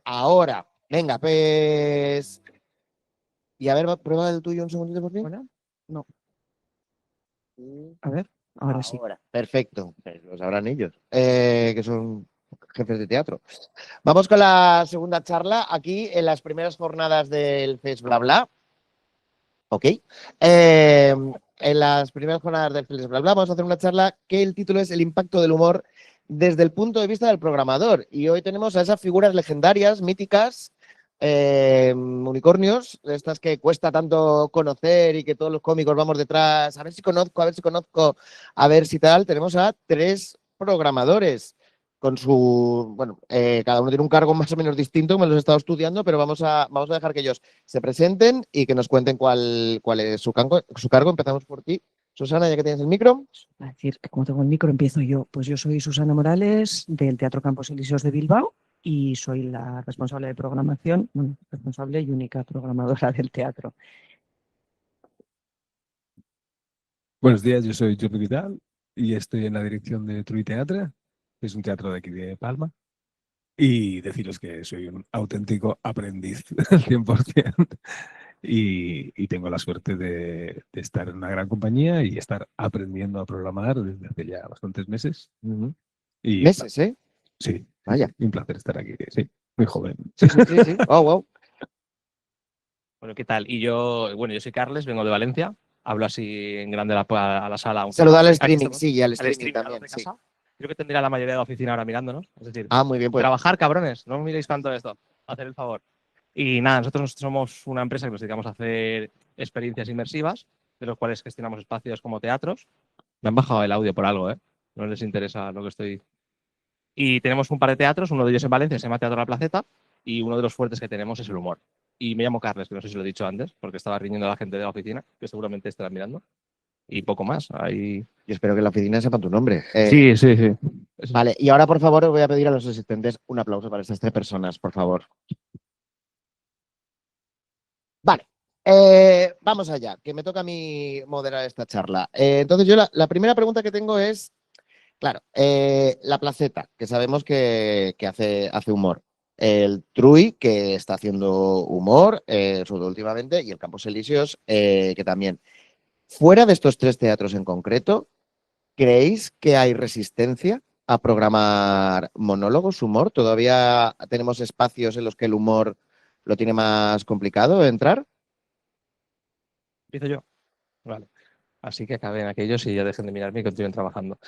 Ahora, venga, pues... Y a ver, prueba el tuyo un segundito por fin. ¿Hola? No. A ver, ahora sí. Perfecto. Lo sabrán ellos, que son jefes de teatro. Vamos con la segunda charla, aquí en las primeras jornadas del FES Bla Bla. Ok. En las primeras jornadas del FES Bla Bla vamos a hacer una charla que el título es El impacto del humor desde el punto de vista del programador. Y hoy tenemos a esas figuras legendarias, míticas, unicornios, estas que cuesta tanto conocer y que todos los cómicos vamos detrás, a ver si conozco, a ver si tal. Tenemos a 3 programadores con su, bueno, cada uno tiene un cargo más o menos distinto, me los he estado estudiando, pero vamos a dejar que ellos se presenten y que nos cuenten cuál es su cargo. Empezamos por ti, Susana, ya que tienes el micro. A decir que como tengo el micro, empiezo yo. Pues yo soy Susana Morales, del Teatro Campos Elíseos de Bilbao, y soy la responsable de programación, bueno, responsable y única programadora del teatro. Buenos días, yo soy Jordi Vidal y estoy en la dirección de Trui Teatre, que es un teatro de aquí de Palma. Y deciros que soy un auténtico aprendiz al 100%. Y tengo la suerte de estar en una gran compañía y estar aprendiendo a programar desde hace ya bastantes meses. Y Meses, ¿eh? sí, Vaya. un placer estar aquí. Sí, muy joven. Sí. Oh, wow. Bueno, ¿qué tal? Y yo soy Carles, vengo de Valencia, hablo así en grande a la sala. Saluda al Aquí streaming, estamos. sí, y al Al streaming a los también, de sí. casa. Creo que tendría la mayoría de la oficina ahora mirándonos. Es decir, Muy bien, pues. trabajar, cabrones, no miréis tanto esto, hacer el favor. Y nada, nosotros somos una empresa que nos dedicamos a hacer experiencias inmersivas, de los cuales gestionamos espacios como teatros. Me han bajado el audio por algo, ¿eh? No les interesa lo que estoy... Y tenemos un par de teatros, uno de ellos en Valencia, se llama Teatro La Placeta, y uno de los fuertes que tenemos es el humor. Y me llamo Carles, que no sé si lo he dicho antes, porque estaba riñendo a la gente de la oficina, que seguramente estarán mirando. Y poco más. Ahí... Yo espero que en la oficina sepan tu nombre. Sí. Vale, y ahora, por favor, os voy a pedir a los asistentes un aplauso para estas 3 personas, por favor. Vale, vamos allá, que me toca a mí moderar esta charla. Entonces, yo la primera pregunta que tengo es, claro, La Placeta, que sabemos que hace humor. El Trui, que está haciendo humor, sobre todo últimamente, y el Campos Elíseos, que también. Fuera de estos 3 teatros en concreto, ¿creéis que hay resistencia a programar monólogos, humor? ¿Todavía tenemos espacios en los que el humor lo tiene más complicado de entrar? Empiezo yo. Vale. Así que acaben aquellos y ya dejen de mirarme y continúen trabajando.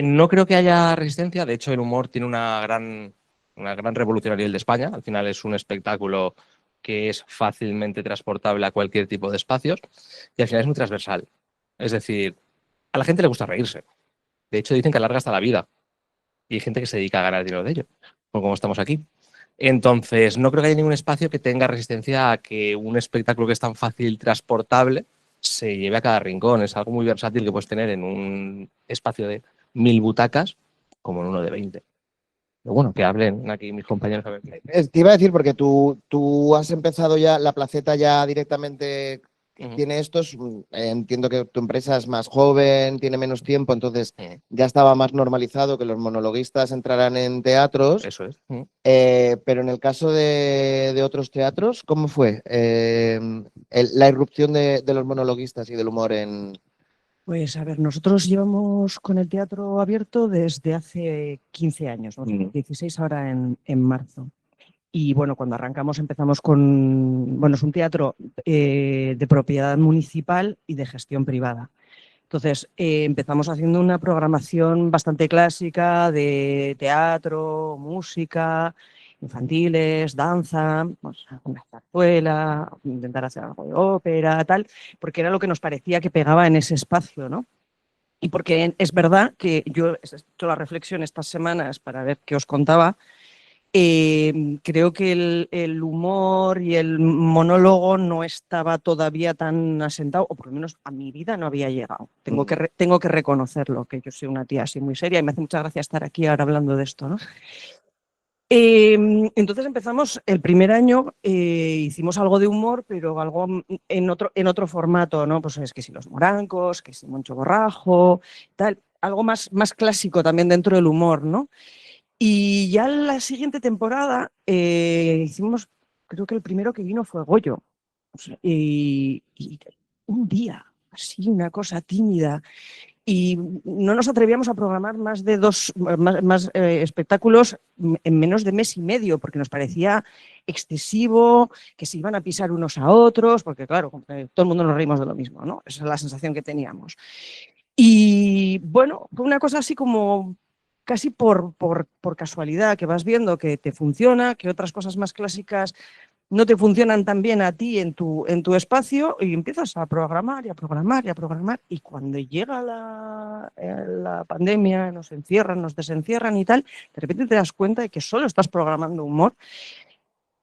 No creo que haya resistencia. De hecho, el humor tiene una gran revolución a nivel de España. Al final es un espectáculo que es fácilmente transportable a cualquier tipo de espacios y al final es muy transversal. Es decir, a la gente le gusta reírse. De hecho, dicen que alarga hasta la vida. Y hay gente que se dedica a ganar dinero de ello, como estamos aquí. Entonces, no creo que haya ningún espacio que tenga resistencia a que un espectáculo que es tan fácil transportable se lleve a cada rincón. Es algo muy versátil que puedes tener en un espacio de 1000 butacas como en uno de 20. Pero bueno, que hablen aquí mis compañeros a ver qué hay. Te iba a decir, porque tú has empezado ya, La Placeta ya directamente tiene estos, entiendo que tu empresa es más joven, tiene menos tiempo, entonces ya estaba más normalizado que los monologuistas entraran en teatros. Eso es. Pero en el caso de otros teatros, ¿cómo fue la irrupción de los monologuistas y del humor en... Pues a ver, nosotros llevamos con el teatro abierto desde hace 15 años, 16 ahora en marzo. Y bueno, cuando arrancamos empezamos con, bueno, es un teatro de propiedad municipal y de gestión privada. Entonces empezamos haciendo una programación bastante clásica de teatro, música, infantiles, danza, pues, una zarzuela, intentar hacer algo de ópera, tal, porque era lo que nos parecía que pegaba en ese espacio, ¿no? Y porque es verdad que yo he hecho la reflexión estas semanas para ver qué os contaba. Creo que el humor y el monólogo no estaba todavía tan asentado, o por lo menos a mi vida no había llegado. Tengo que reconocerlo, que yo soy una tía así muy seria y me hace mucha gracia estar aquí ahora hablando de esto, ¿no? Entonces empezamos el primer año, hicimos algo de humor, pero algo en otro formato, ¿no? Pues es que si los morancos, que si Moncho Borrajo, tal, algo más clásico también dentro del humor, ¿no? Y ya la siguiente temporada hicimos, creo que el primero que vino fue Goyo. O sea, y un día, así una cosa tímida. Y no nos atrevíamos a programar más de más espectáculos en menos de mes y medio, porque nos parecía excesivo, que se iban a pisar unos a otros, porque claro, todo el mundo nos reímos de lo mismo, ¿no? Esa es la sensación que teníamos. Y bueno, fue una cosa así como casi por casualidad, que vas viendo que te funciona, que otras cosas más clásicas no te funcionan tan bien a ti en tu espacio y empiezas a programar y a programar y a programar. Y cuando llega la pandemia, nos encierran, nos desencierran y tal, de repente te das cuenta de que solo estás programando humor,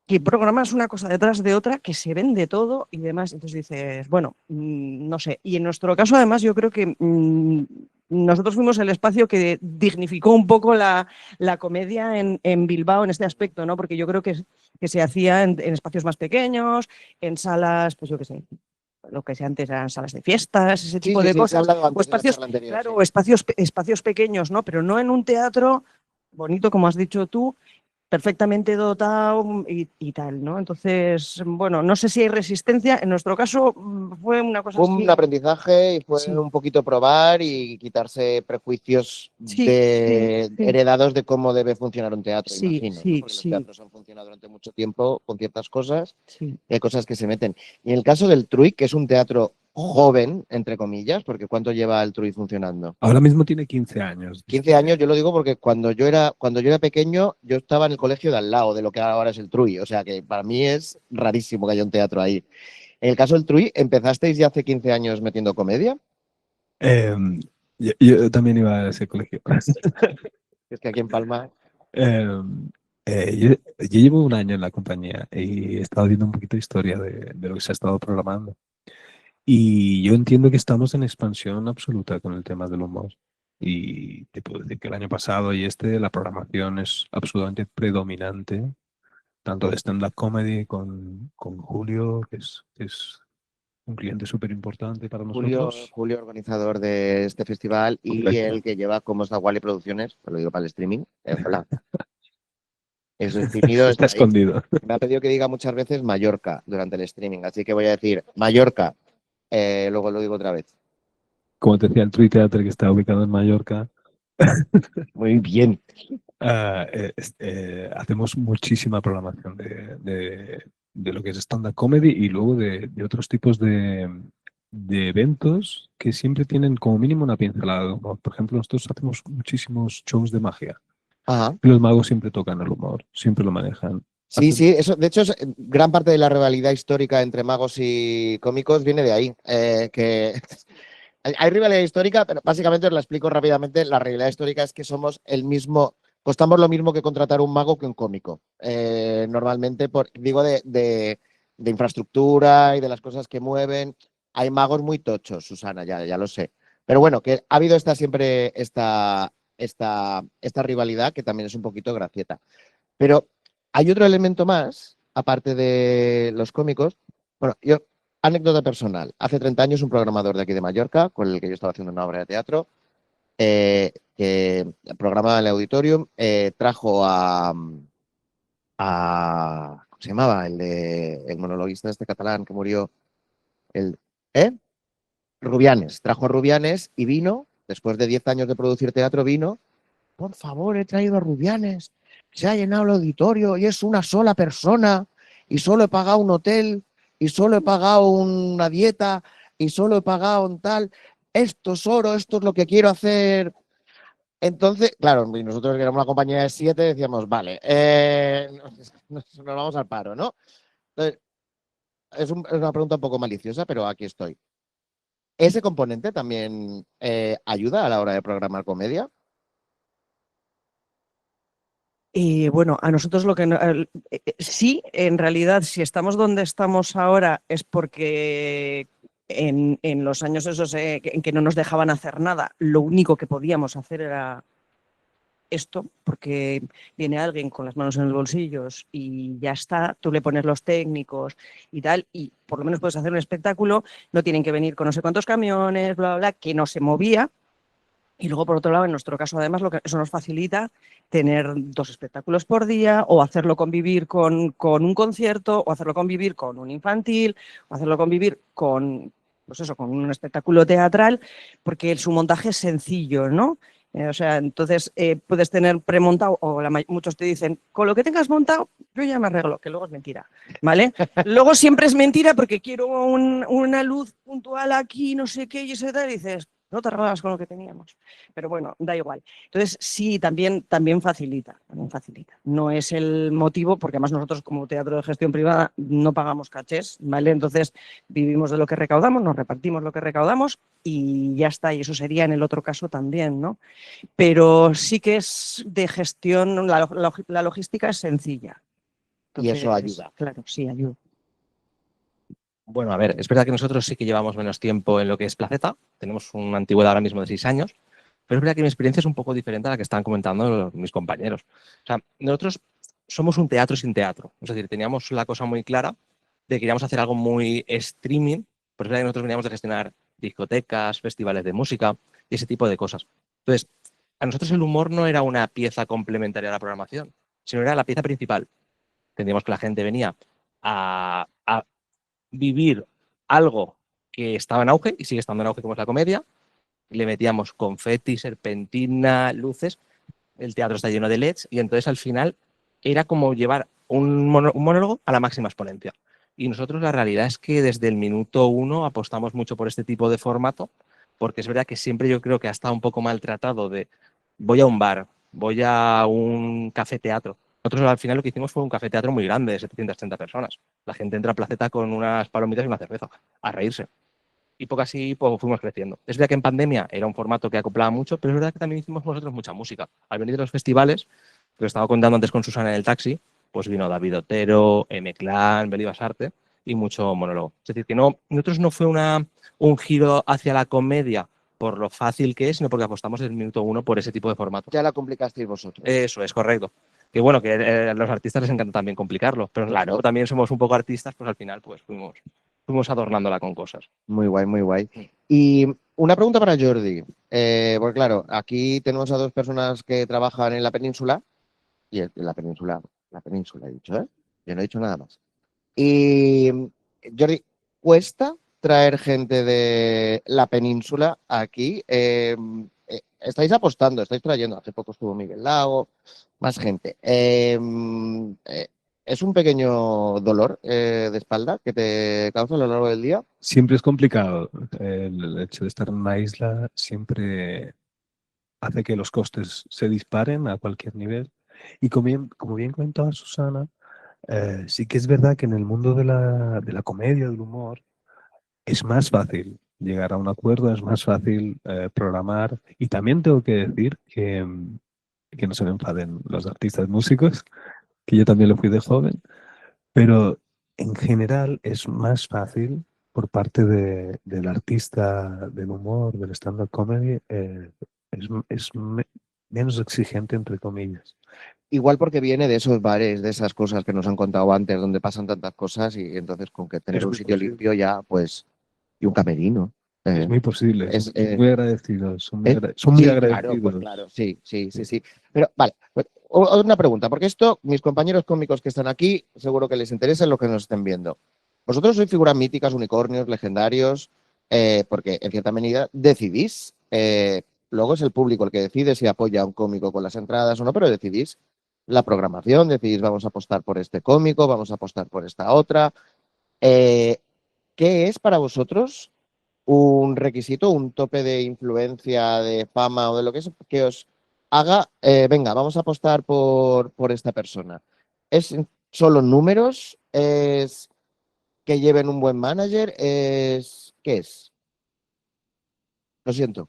que programas una cosa detrás de otra, que se vende todo y demás. Entonces dices, bueno, no sé. Y en nuestro caso, además, yo creo que nosotros fuimos el espacio que dignificó un poco la comedia en Bilbao en este aspecto, ¿no? Porque yo creo que se hacía en espacios más pequeños, en salas, pues yo qué sé, lo que antes eran salas de fiestas, ese Sí, tipo sí, de sí, se ha cosas, hablado o antes en la espacios, charla anterior. claro, Sí. o espacios pequeños, ¿no? Pero no en un teatro bonito, como has dicho tú, perfectamente dotado y tal, ¿no? Entonces, bueno, no sé si hay resistencia. En nuestro caso fue una cosa Fue un así. aprendizaje y fue Sí, un poquito probar y quitarse prejuicios sí, sí, sí, heredados de cómo debe funcionar un teatro, sí, imagino, ¿no? sí, Porque los sí, teatros han funcionado durante mucho tiempo con ciertas cosas sí. y hay cosas que se meten. Y en el caso del TRUI, que es un teatro joven, entre comillas, porque ¿cuánto lleva el TRUI funcionando? Ahora mismo tiene 15 años de 15 años, historia. yo lo digo porque cuando yo era pequeño, yo estaba en el colegio de al lado de lo que ahora es el TRUI. O sea que para mí es rarísimo que haya un teatro ahí. En el caso del TRUI, ¿empezasteis ya hace 15 años metiendo comedia? Em, yo también iba a ese colegio. Es que aquí en Palma. Em, yo llevo un año en la compañía y he estado viendo un poquito de historia de lo que se ha estado programando. Y yo entiendo que estamos en expansión absoluta con el tema del humor. Y te puedo decir que el año pasado y la programación es absolutamente predominante, tanto de stand-up comedy con Julio, que es un cliente súper importante para Julio, nosotros. Julio, organizador de este festival y Correcto. el que lleva Cómo está Wally Producciones, te lo digo para el streaming. Hola, es tímido, Está está ahí. escondido. Me ha pedido que diga muchas veces Mallorca durante el streaming, así que voy a decir Mallorca, luego lo digo otra vez. Como te decía, el True Theatre que está ubicado en Mallorca. Muy bien. Hacemos muchísima programación de lo que es stand-up comedy y luego de otros tipos de eventos que siempre tienen como mínimo una pincelada de humor. Por ejemplo, nosotros hacemos muchísimos shows de magia. Ajá. Y los magos siempre tocan el humor, siempre lo manejan. Sí, sí, eso, de hecho, gran parte de la rivalidad histórica entre magos y cómicos viene de ahí. Que hay rivalidad histórica, pero básicamente os la explico rápidamente. La rivalidad histórica es que somos costamos lo mismo que contratar un mago que un cómico. Normalmente, digo de infraestructura y de las cosas que mueven. Hay magos muy tochos, Susana, ya lo sé. Pero bueno, que ha habido siempre esta rivalidad que también es un poquito gracieta. Pero hay otro elemento más, aparte de los cómicos. Bueno, anécdota personal. Hace 30 años un programador de aquí de Mallorca, con el que yo estaba haciendo una obra de teatro, que programaba en el Auditorium, trajo ¿cómo se llamaba? El monologuista este catalán que murió. El, ¿eh? Rubianes. Trajo a Rubianes y vino, después de 10 años de producir teatro, vino. Por favor, he traído a Rubianes. Se ha llenado el auditorio y es una sola persona y solo he pagado un hotel y solo he pagado una dieta y solo he pagado un tal. Esto es oro, esto es lo que quiero hacer. Entonces, claro, y nosotros que éramos una compañía de 7 decíamos, vale, nos vamos al paro, ¿no? Entonces, es una pregunta un poco maliciosa, pero aquí estoy. ¿Ese componente también ayuda a la hora de programar comedia? Bueno, a nosotros lo que sí, en realidad, si estamos donde estamos ahora es porque en los años esos en que no nos dejaban hacer nada, lo único que podíamos hacer era esto, porque viene alguien con las manos en los bolsillos y ya está, tú le pones los técnicos y tal, y por lo menos puedes hacer un espectáculo, no tienen que venir con no sé cuántos camiones, bla, bla, bla, que no se movía. Y luego, por otro lado, en nuestro caso, además, eso nos facilita tener 2 espectáculos por día, o hacerlo convivir con un concierto, o hacerlo convivir con un infantil, o hacerlo convivir con, pues eso, con un espectáculo teatral, porque su montaje es sencillo, ¿no? O sea, entonces puedes tener premontado, o muchos te dicen, con lo que tengas montado, yo ya me arreglo, que luego es mentira, ¿vale? Luego siempre es mentira porque quiero una luz puntual aquí, no sé qué, y eso y tal, y dices, no te arreglas con lo que teníamos. Pero bueno, da igual. Entonces, sí, también facilita, también facilita. No es el motivo, porque además nosotros como teatro de gestión privada no pagamos cachés, ¿vale? Entonces, vivimos de lo que recaudamos, nos repartimos lo que recaudamos y ya está. Y eso sería en el otro caso también, ¿no? Pero sí que es de gestión, la logística es sencilla. Y eso Entonces, ayuda. claro, sí, ayuda. Bueno, a ver, es verdad que nosotros sí que llevamos menos tiempo en lo que es Placeta, tenemos una antigüedad ahora mismo de 6 años, pero es verdad que mi experiencia es un poco diferente a la que estaban comentando mis compañeros. O sea, nosotros somos un teatro sin teatro, es decir, teníamos la cosa muy clara de que queríamos hacer algo muy streaming, pero es verdad que nosotros veníamos de gestionar discotecas, festivales de música y ese tipo de cosas. Entonces, a nosotros el humor no era una pieza complementaria a la programación, sino era la pieza principal. Entendíamos que la gente venía a vivir algo que estaba en auge y sigue estando en auge como es la comedia, le metíamos confeti, serpentina, luces, el teatro está lleno de LEDs y entonces al final era como llevar un monólogo a la máxima exponencia. Y nosotros la realidad es que desde el minuto 1 apostamos mucho por este tipo de formato, porque es verdad que siempre yo creo que ha estado un poco maltratado de voy a un bar, voy a un café teatro. Nosotros al final lo que hicimos fue un café teatro muy grande, de 730 personas. La gente entra a Placeta con unas palomitas y una cerveza, a reírse. Y poco así pues, fuimos creciendo. Es verdad que en pandemia era un formato que acoplaba mucho, pero es verdad que también hicimos nosotros mucha música. Al venir de los festivales, que estaba contando antes con Susana en el taxi, pues vino David Otero, M-Clan, Beli Basarte y mucho monólogo. Es decir, que no, nosotros no fue un giro hacia la comedia por lo fácil que es, sino porque apostamos desde el minuto 1 por ese tipo de formato. Ya la complicasteis vosotros. Eso es correcto. Que bueno, que a los artistas les encanta también complicarlo, pero claro, también somos un poco artistas, pues al final pues fuimos adornándola con cosas. Muy guay, muy guay. Y una pregunta para Jordi, porque claro, aquí tenemos a 2 personas que trabajan en la península, y en la península he dicho, ¿eh? Yo no he dicho nada más. Y Jordi, ¿cuesta traer gente de la península aquí? Estáis apostando, estáis trayendo, hace poco estuvo Miguel Lago, más gente. ¿Es un pequeño dolor de espalda que te causa a lo largo del día? Siempre es complicado. El hecho de estar en una isla siempre hace que los costes se disparen a cualquier nivel. Y como bien comentaba Susana, sí que es verdad que en el mundo de la comedia, del humor, es más fácil llegar a un acuerdo, es más fácil programar. Y también tengo que decir que no se me enfaden los artistas músicos, que yo también lo fui de joven, pero en general es más fácil por parte del artista del humor, del stand-up comedy, menos exigente, entre comillas. Igual porque viene de esos bares, de esas cosas que nos han contado antes, donde pasan tantas cosas y entonces con que tener Es un muy sitio posible. limpio ya, pues, y un camerino. Es muy posible. Es, Son muy agradecidos. Son muy, sí, agradecidos. claro, pues claro, sí. Pero vale, pues, una pregunta, porque esto, mis compañeros cómicos que están aquí, seguro que les interesa lo que nos estén viendo. Vosotros sois figuras míticas, unicornios, legendarios, porque en cierta medida decidís, luego es el público el que decide si apoya a un cómico con las entradas o no, pero decidís la programación, decidís vamos a apostar por este cómico, vamos a apostar por esta otra. Eh, ¿Qué es para vosotros un requisito, un tope de influencia, de fama o de lo que os haga, venga, vamos a apostar por esta persona? ¿Es solo números? ¿Es que lleven un buen manager? ¿Qué es? Lo siento.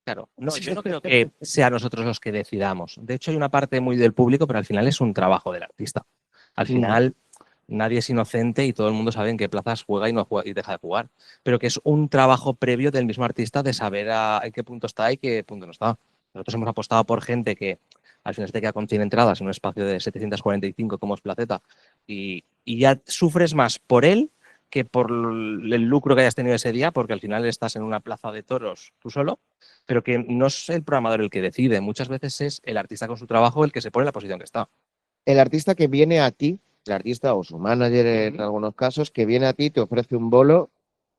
Claro, no, yo no creo que sea nosotros los que decidamos. De hecho, hay una parte muy del público, pero al final es un trabajo del artista. Al final, nadie es inocente y todo el mundo sabe en qué plazas juega y no juega y deja de jugar. Pero que es un trabajo previo del mismo artista de saber en qué punto está y qué punto no está. Nosotros hemos apostado por gente que al final se te queda con 100 entradas en un espacio de 745 como es Placeta y ya sufres más por él que por el lucro que hayas tenido ese día, porque al final estás en una plaza de toros tú solo, pero que no es el programador el que decide, muchas veces es el artista con su trabajo el que se pone en la posición que está. El artista que viene a ti, el artista o su manager en Ujú. algunos casos, que viene a ti, te ofrece un bolo.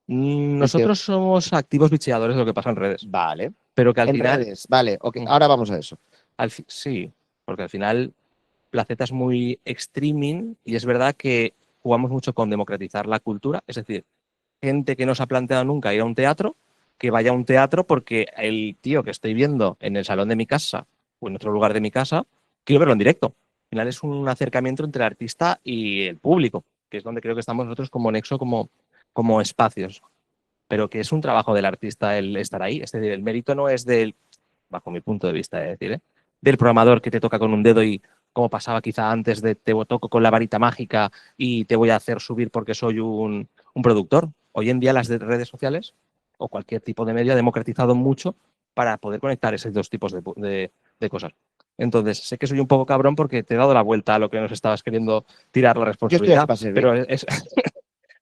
Nosotros somos activos bicheadores de lo que pasa en redes, Vale. pero que al En final... redes, vale, ok, Ujú. ahora vamos a eso. Sí, porque al final Placeta es muy streaming y es verdad que jugamos mucho con democratizar la cultura, es decir, gente que no se ha planteado nunca ir a un teatro, que vaya a un teatro porque el tío que estoy viendo en el salón de mi casa o en otro lugar de mi casa, quiero verlo en directo. Al final es un acercamiento entre el artista y el público, que es donde creo que estamos nosotros como nexo, como espacios, pero que es un trabajo del artista el estar ahí. Es decir, el mérito no es del, bajo mi punto de vista, es decir, del programador que te toca con un dedo y como pasaba quizá antes de te toco con la varita mágica y te voy a hacer subir porque soy un productor. Hoy en día las redes sociales o cualquier tipo de medio ha democratizado mucho para poder conectar esos dos tipos de cosas. Entonces, sé que soy un poco cabrón porque te he dado la vuelta a lo que nos estabas queriendo tirar la Yo estoy aquí responsabilidad, para servir.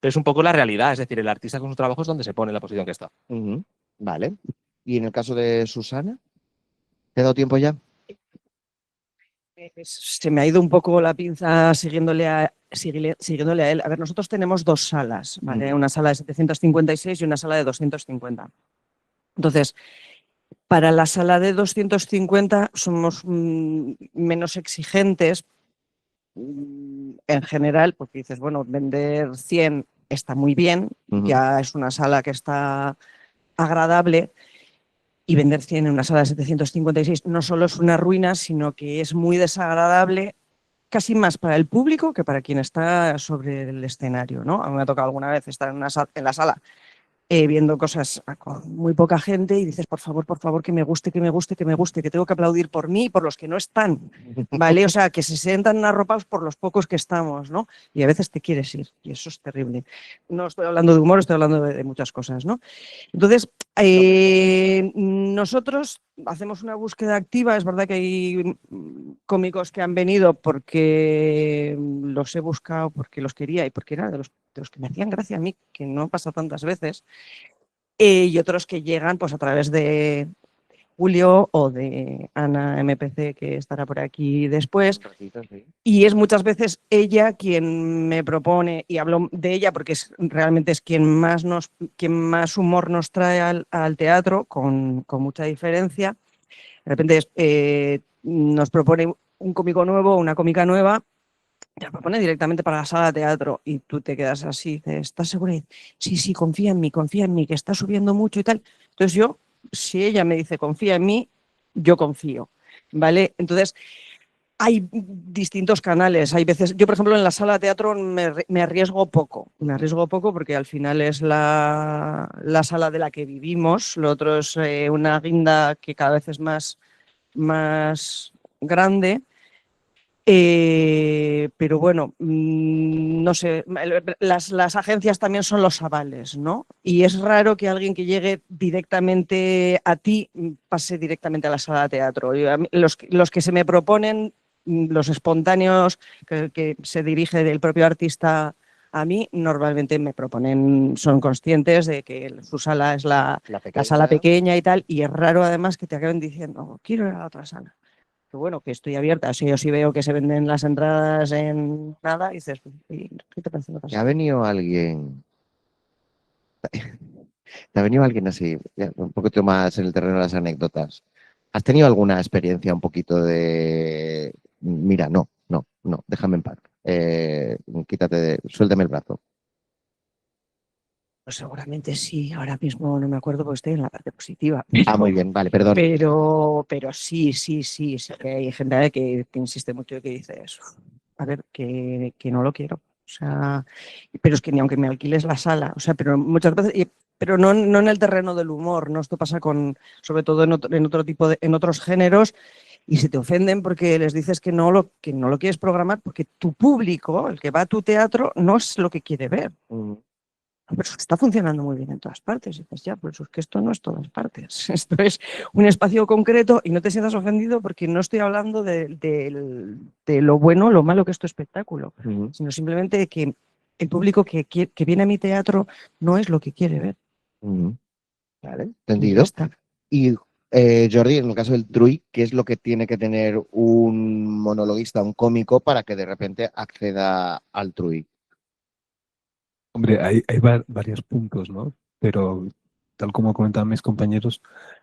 pero es un poco la realidad. Es decir, el artista con su trabajo es donde se pone en la posición que está. Ujú, vale. ¿Y en el caso de Susana? ¿Te ha dado tiempo ya? Se me ha ido un poco la pinza siguiéndole a él. A ver, nosotros tenemos dos salas, ¿vale? Ujú. Una sala de 756 y una sala de 250. Entonces, para la sala de 250 somos menos exigentes en general, porque dices, bueno, vender 100 está muy bien, Ujú. ya es una sala que está agradable, y vender 100 en una sala de 756 no solo es una ruina, sino que es muy desagradable, casi más para el público que para quien está sobre el escenario, ¿no? A mí me ha tocado alguna vez estar en la sala viendo cosas con muy poca gente y dices, por favor, que me guste, que me guste, que me guste, que tengo que aplaudir por mí y por los que no están, ¿vale? O sea, que se sientan arropados por los pocos que estamos, ¿no? Y a veces te quieres ir y eso es terrible. No estoy hablando de humor, estoy hablando de muchas cosas, ¿no? Entonces, nosotros hacemos una búsqueda activa. Es verdad que hay cómicos que han venido porque los he buscado, porque los quería y porque era de los que me hacían gracia a mí, que no pasa tantas veces, y otros que llegan pues a través de Julio o de Ana MPC, que estará por aquí después. Y es muchas veces ella quien me propone, y hablo de ella porque realmente es quien más humor nos trae al teatro, con mucha diferencia. De repente nos propone un cómico nuevo, una cómica nueva, te la propone directamente para la sala de teatro y tú te quedas así, dices, ¿estás segura? Sí, sí, confía en mí, que está subiendo mucho y tal. Entonces yo, si ella me dice confía en mí, yo confío, ¿vale? Entonces hay distintos canales. Hay veces, yo por ejemplo en la sala de teatro me arriesgo poco porque al final es la sala de la que vivimos. Lo otro es una guinda que cada vez es más grande. Pero bueno, no sé, las agencias también son los avales, ¿no? Y es raro que alguien que llegue directamente a ti pase directamente a la sala de teatro. Los que se me proponen, los espontáneos que se dirige del propio artista a mí, normalmente me proponen, son conscientes de que su sala es la sala pequeña y tal, y es raro además que te acaben diciendo, quiero ir a la otra sala. Que bueno, que estoy abierta. Si yo sí veo que se venden las entradas en nada, y dices, ¿qué te parece? ¿Te ha venido alguien? ¿Te ha venido alguien así, ya, un poquito más en el terreno de las anécdotas? ¿Has tenido alguna experiencia un poquito de, mira, no, déjame en paz, suéltame el brazo? Pues seguramente sí, ahora mismo no me acuerdo porque estoy en la parte positiva. Ah, muy bien, vale, perdón. Pero sí que hay gente que insiste mucho y que dice eso. A ver, que no lo quiero. O sea, pero es que ni aunque me alquiles la sala, o sea, pero muchas veces, pero no en el terreno del humor, ¿no? Esto pasa sobre todo en otro tipo en otros géneros, y se te ofenden porque les dices que no lo quieres programar porque tu público, el que va a tu teatro, no es lo que quiere ver. Pero es que está funcionando muy bien en todas partes. Y dices, ya, pues es que esto no es todas partes. Esto es un espacio concreto y no te sientas ofendido porque no estoy hablando de lo bueno o lo malo que es tu espectáculo, sino simplemente de que el público que viene a mi teatro no es lo que quiere ver. Vale, Y ya entendido. está. Y Jordi, en el caso del Truy, ¿qué es lo que tiene que tener un monologuista, un cómico, para que de repente acceda al Truy? Hombre, hay varios puntos, ¿no? Pero tal como comentaban mis compañeros,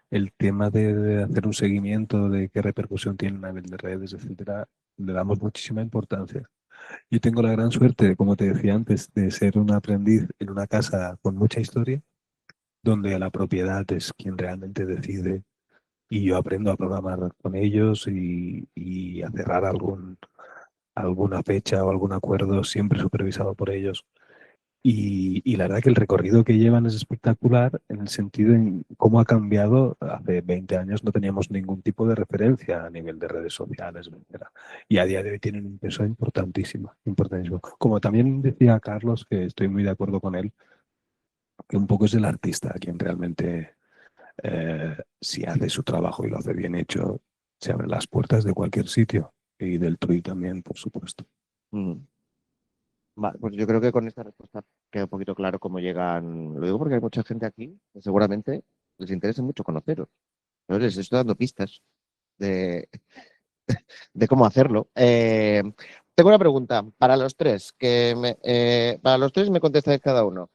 el tema de hacer un seguimiento de qué repercusión tiene a nivel de redes, etcétera, le damos muchísima importancia. Yo tengo la gran suerte, como te decía antes, de ser un aprendiz en una casa con mucha historia, donde la propiedad es quien realmente decide y yo aprendo a programar con ellos y a cerrar alguna fecha o algún acuerdo siempre supervisado por ellos. Y la verdad que el recorrido que llevan es espectacular en el sentido en cómo ha cambiado. Hace 20 años no teníamos ningún tipo de referencia a nivel de redes sociales, etcétera. Y a día de hoy tienen un peso importantísimo, importantísimo. Como también decía Carlos, que estoy muy de acuerdo con él, que un poco es el artista quien realmente, si hace su trabajo y lo hace bien hecho, se abren las puertas de cualquier sitio. Y del Tui también, por supuesto. Mm. Vale, pues yo creo que con esta respuesta queda un poquito claro cómo llegan. Lo digo porque hay mucha gente aquí que seguramente les interesa mucho conoceros. Yo les estoy dando pistas de, de cómo hacerlo. Tengo una pregunta para los tres, para los tres me contestáis cada uno.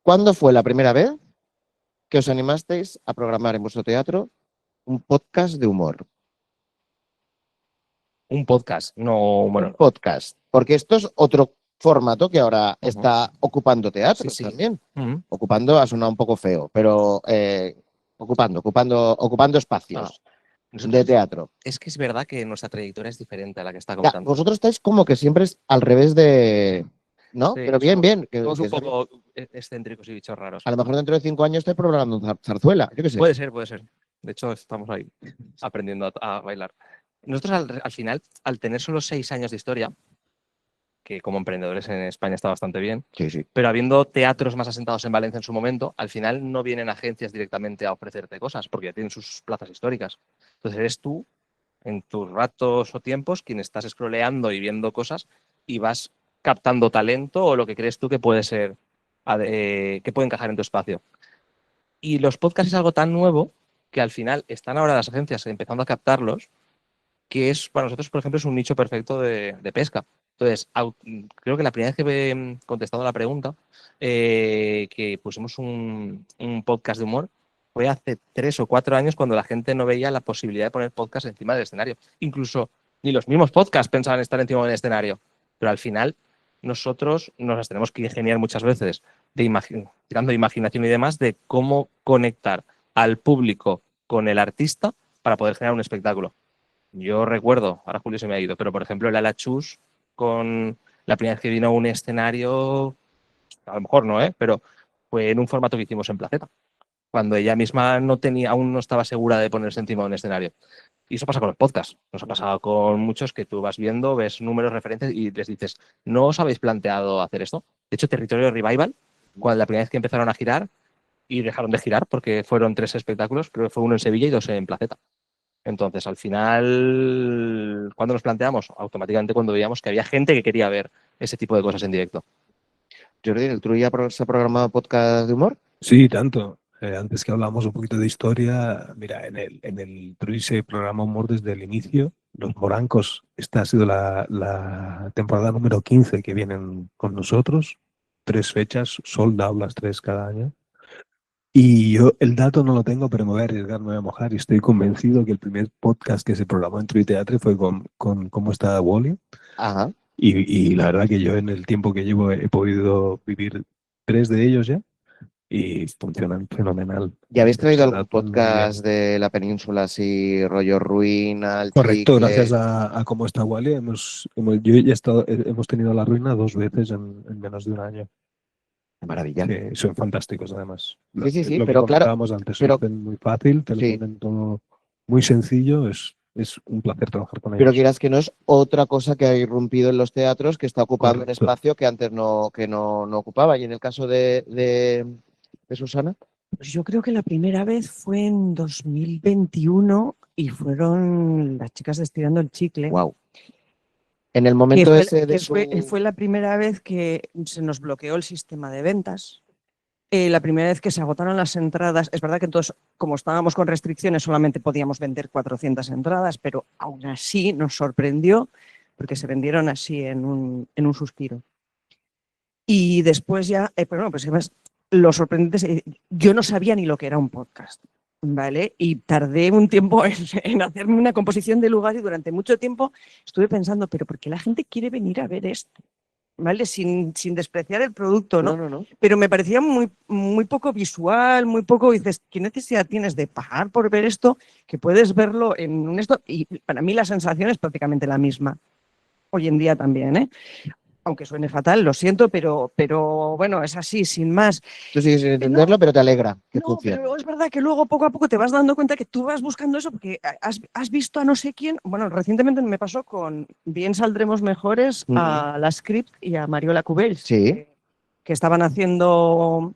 ¿Cuándo fue la primera vez que os animasteis a programar en vuestro teatro un podcast de humor? Un podcast, no, Un bueno, podcast, porque esto es otro formato que ahora está ocupando teatros sí. también. Ujú. Ocupando ha sonado un poco feo, pero ocupando espacios de Nosotros, teatro. es que es verdad que nuestra trayectoria es diferente a la que está Ya, contando. vosotros estáis como que siempre es al revés de. ¿No? Sí, Pero bien, bien. somos un poco excéntricos y bichos raros. A lo mejor dentro de 5 años estáis programando un zarzuela, yo qué sé. Puede ser, puede ser. De hecho, estamos ahí aprendiendo a bailar. Nosotros al final, al tener solo 6 años de historia, que como emprendedores en España está bastante bien, Sí, sí. pero habiendo teatros más asentados en Valencia en su momento, al final no vienen agencias directamente a ofrecerte cosas, porque ya tienen sus plazas históricas. Entonces eres tú, en tus ratos o tiempos, quien estás scrolleando y viendo cosas y vas captando talento o lo que crees tú que puede ser, que puede encajar en tu espacio. Y los podcasts es algo tan nuevo que al final están ahora las agencias empezando a captarlos, que es para nosotros, por ejemplo, es un nicho perfecto de pesca. Entonces, creo que la primera vez que he contestado la pregunta, que pusimos un podcast de humor, fue hace 3 o 4 años cuando la gente no veía la posibilidad de poner podcast encima del escenario. Incluso ni los mismos podcasts pensaban estar encima del escenario. Pero al final, nosotros nos las tenemos que ingeniar muchas veces, tirando de imaginación y demás, de cómo conectar al público con el artista para poder generar un espectáculo. Yo recuerdo, ahora Julio se me ha ido, pero por ejemplo el Ala Chus, con la primera vez que vino a un escenario, a lo mejor no, pero fue en un formato que hicimos en Placeta, cuando ella misma aún no estaba segura de ponerse encima de un escenario. Y eso pasa con los podcasts, nos ha pasado con muchos que tú vas viendo, ves números, referencias y les dices, ¿no os habéis planteado hacer esto? De hecho, Territorio Revival, cuando la primera vez que empezaron a girar y dejaron de girar porque fueron 3 espectáculos, creo que fue uno en Sevilla y 2 en Placeta. Entonces, al final, ¿cuándo nos planteamos? Automáticamente cuando veíamos que había gente que quería ver ese tipo de cosas en directo. Jordi, ¿el Truy se ha programado podcast de humor? Sí, tanto. Antes que hablamos un poquito de historia, mira, en el Tui se programa humor desde el inicio. Los Morancos, esta ha sido la temporada número 15 que vienen con nosotros. 3 fechas, sold out las 3 cada año. Y yo el dato no lo tengo, pero me voy a arriesgar, me voy a mojar. Y estoy convencido que el primer podcast que se programó en Tui Teatre fue con Cómo está Wally. Ajá. Y la verdad que yo en el tiempo que llevo he podido vivir 3 de ellos ya y funcionan fenomenal. ¿Ya habéis traído Ese algún dato no lo podcast llevo. de la península así, rollo Ruina, El Correcto, Chicle? gracias a cómo está Wally, yo ya hemos tenido la ruina 2 veces en menos de un año, Maravilla. que son fantásticos además. Sí, sí, sí, Lo que pero claro, comentábamos antes, pero surgen muy fácil, te lo sí, ponen todo muy sencillo, es un placer trabajar con pero ellos. quieras que no es otra cosa que ha irrumpido en los teatros que está ocupando un Correcto. espacio que antes no ocupaba. Y en el caso de Susana, Pues yo creo que la primera vez fue en 2021 y fueron las chicas de Estirando el Chicle. wow. En el Que momento fue, ese de que su... fue la primera vez que se nos bloqueó el sistema de ventas. La primera vez que se agotaron las entradas, es verdad que entonces, como estábamos con restricciones, solamente podíamos vender 400 entradas, pero aún así nos sorprendió porque se vendieron así en un suspiro. Y después ya, pero pues además, lo sorprendente es, yo no sabía ni lo que era un podcast, ¿vale? Y tardé un tiempo en hacerme una composición de lugar y durante mucho tiempo estuve pensando, pero ¿por qué la gente quiere venir a ver esto? ¿Vale? Sin despreciar el producto, ¿no? No. Pero me parecía muy poco visual, muy poco, dices, ¿qué necesidad tienes de pagar por ver esto? Que puedes verlo en un esto, y para mí la sensación es prácticamente la misma. Hoy en día también, ¿eh? Aunque suene fatal, lo siento, pero bueno, es así, sin más. Tú sigues sin Eh, No, entenderlo, pero te alegra que no, funcione. pero es verdad que luego poco a poco te vas dando cuenta que tú vas buscando eso porque has visto a no sé quién. Bueno, recientemente me pasó con Bien Saldremos Mejores a la Script y a Mariola Cubells, Sí. que estaban haciendo.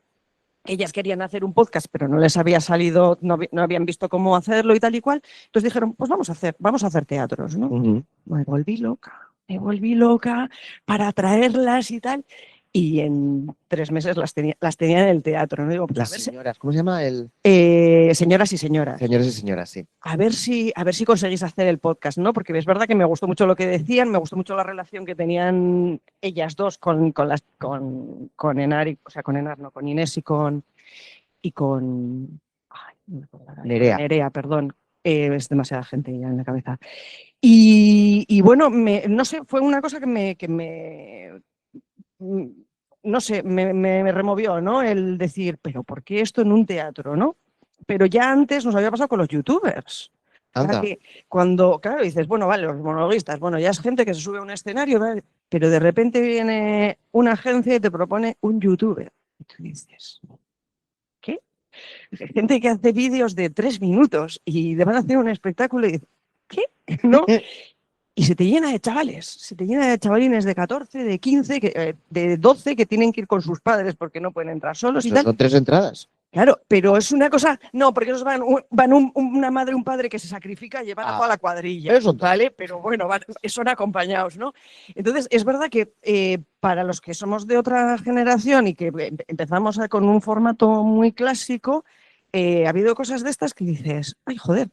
Ellas querían hacer un podcast, pero no les había salido, no habían visto cómo hacerlo y tal y cual. Entonces dijeron, pues vamos a hacer teatros, ¿no? Ujú. Me volví loca para traerlas y tal. Y en 3 meses las tenía en el teatro, ¿no? Digo, pues Las señoras, ¿cómo se llama? señoras y señoras, Señores y señoras, sí. a ver si conseguís hacer el podcast, ¿no? Porque es verdad que me gustó mucho lo que decían, me gustó mucho la relación que tenían ellas dos con Enar, o sea, con Enar, no, con Inés y con ay, no me acuerdo ahora, Nerea. Nerea, perdón. Es demasiada gente ya en la cabeza. Y bueno, no sé, fue una cosa mm, no sé, me removió, ¿no? El decir, pero ¿por qué esto en un teatro, no? Pero ya antes nos había pasado con los youtubers. O sea, Anda. que cuando, claro, dices, bueno, vale, los monologuistas, bueno, ya es gente que se sube a un escenario, ¿vale? Pero de repente viene una agencia y te propone un youtuber. Y tú dices, ¿qué? Gente que hace vídeos de 3 minutos y le van a hacer un espectáculo y dices, ¿qué? ¿No? Y se te llena de chavalines de 14, de 15, de 12 que tienen que ir con sus padres porque no pueden entrar solos y Eso tal. son 3 entradas. Claro, pero es una cosa, no, porque esos van una madre y un padre que se sacrifica y llevan a toda la cuadrilla, eso ¿vale? Pero bueno, son acompañados, ¿no? Entonces, es verdad que para los que somos de otra generación y que empezamos con un formato muy clásico, ha habido cosas de estas que dices, ay, joder,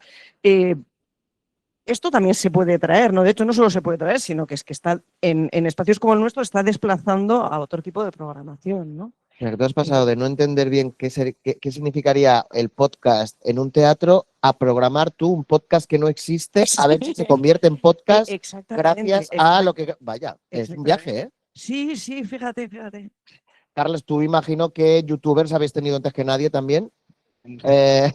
esto también se puede traer, ¿no? De hecho, no solo se puede traer, sino que es que está en espacios como el nuestro, está desplazando a otro tipo de programación, ¿no? O sea, que tú has pasado de no entender bien qué significaría el podcast en un teatro a programar tú un podcast que no existe, a ver si se convierte en podcast Exactamente. gracias a lo que... Vaya, es un viaje, ¿eh? Sí, sí, fíjate. Carlos, tú imagino que youtubers habéis tenido antes que nadie también. Eh,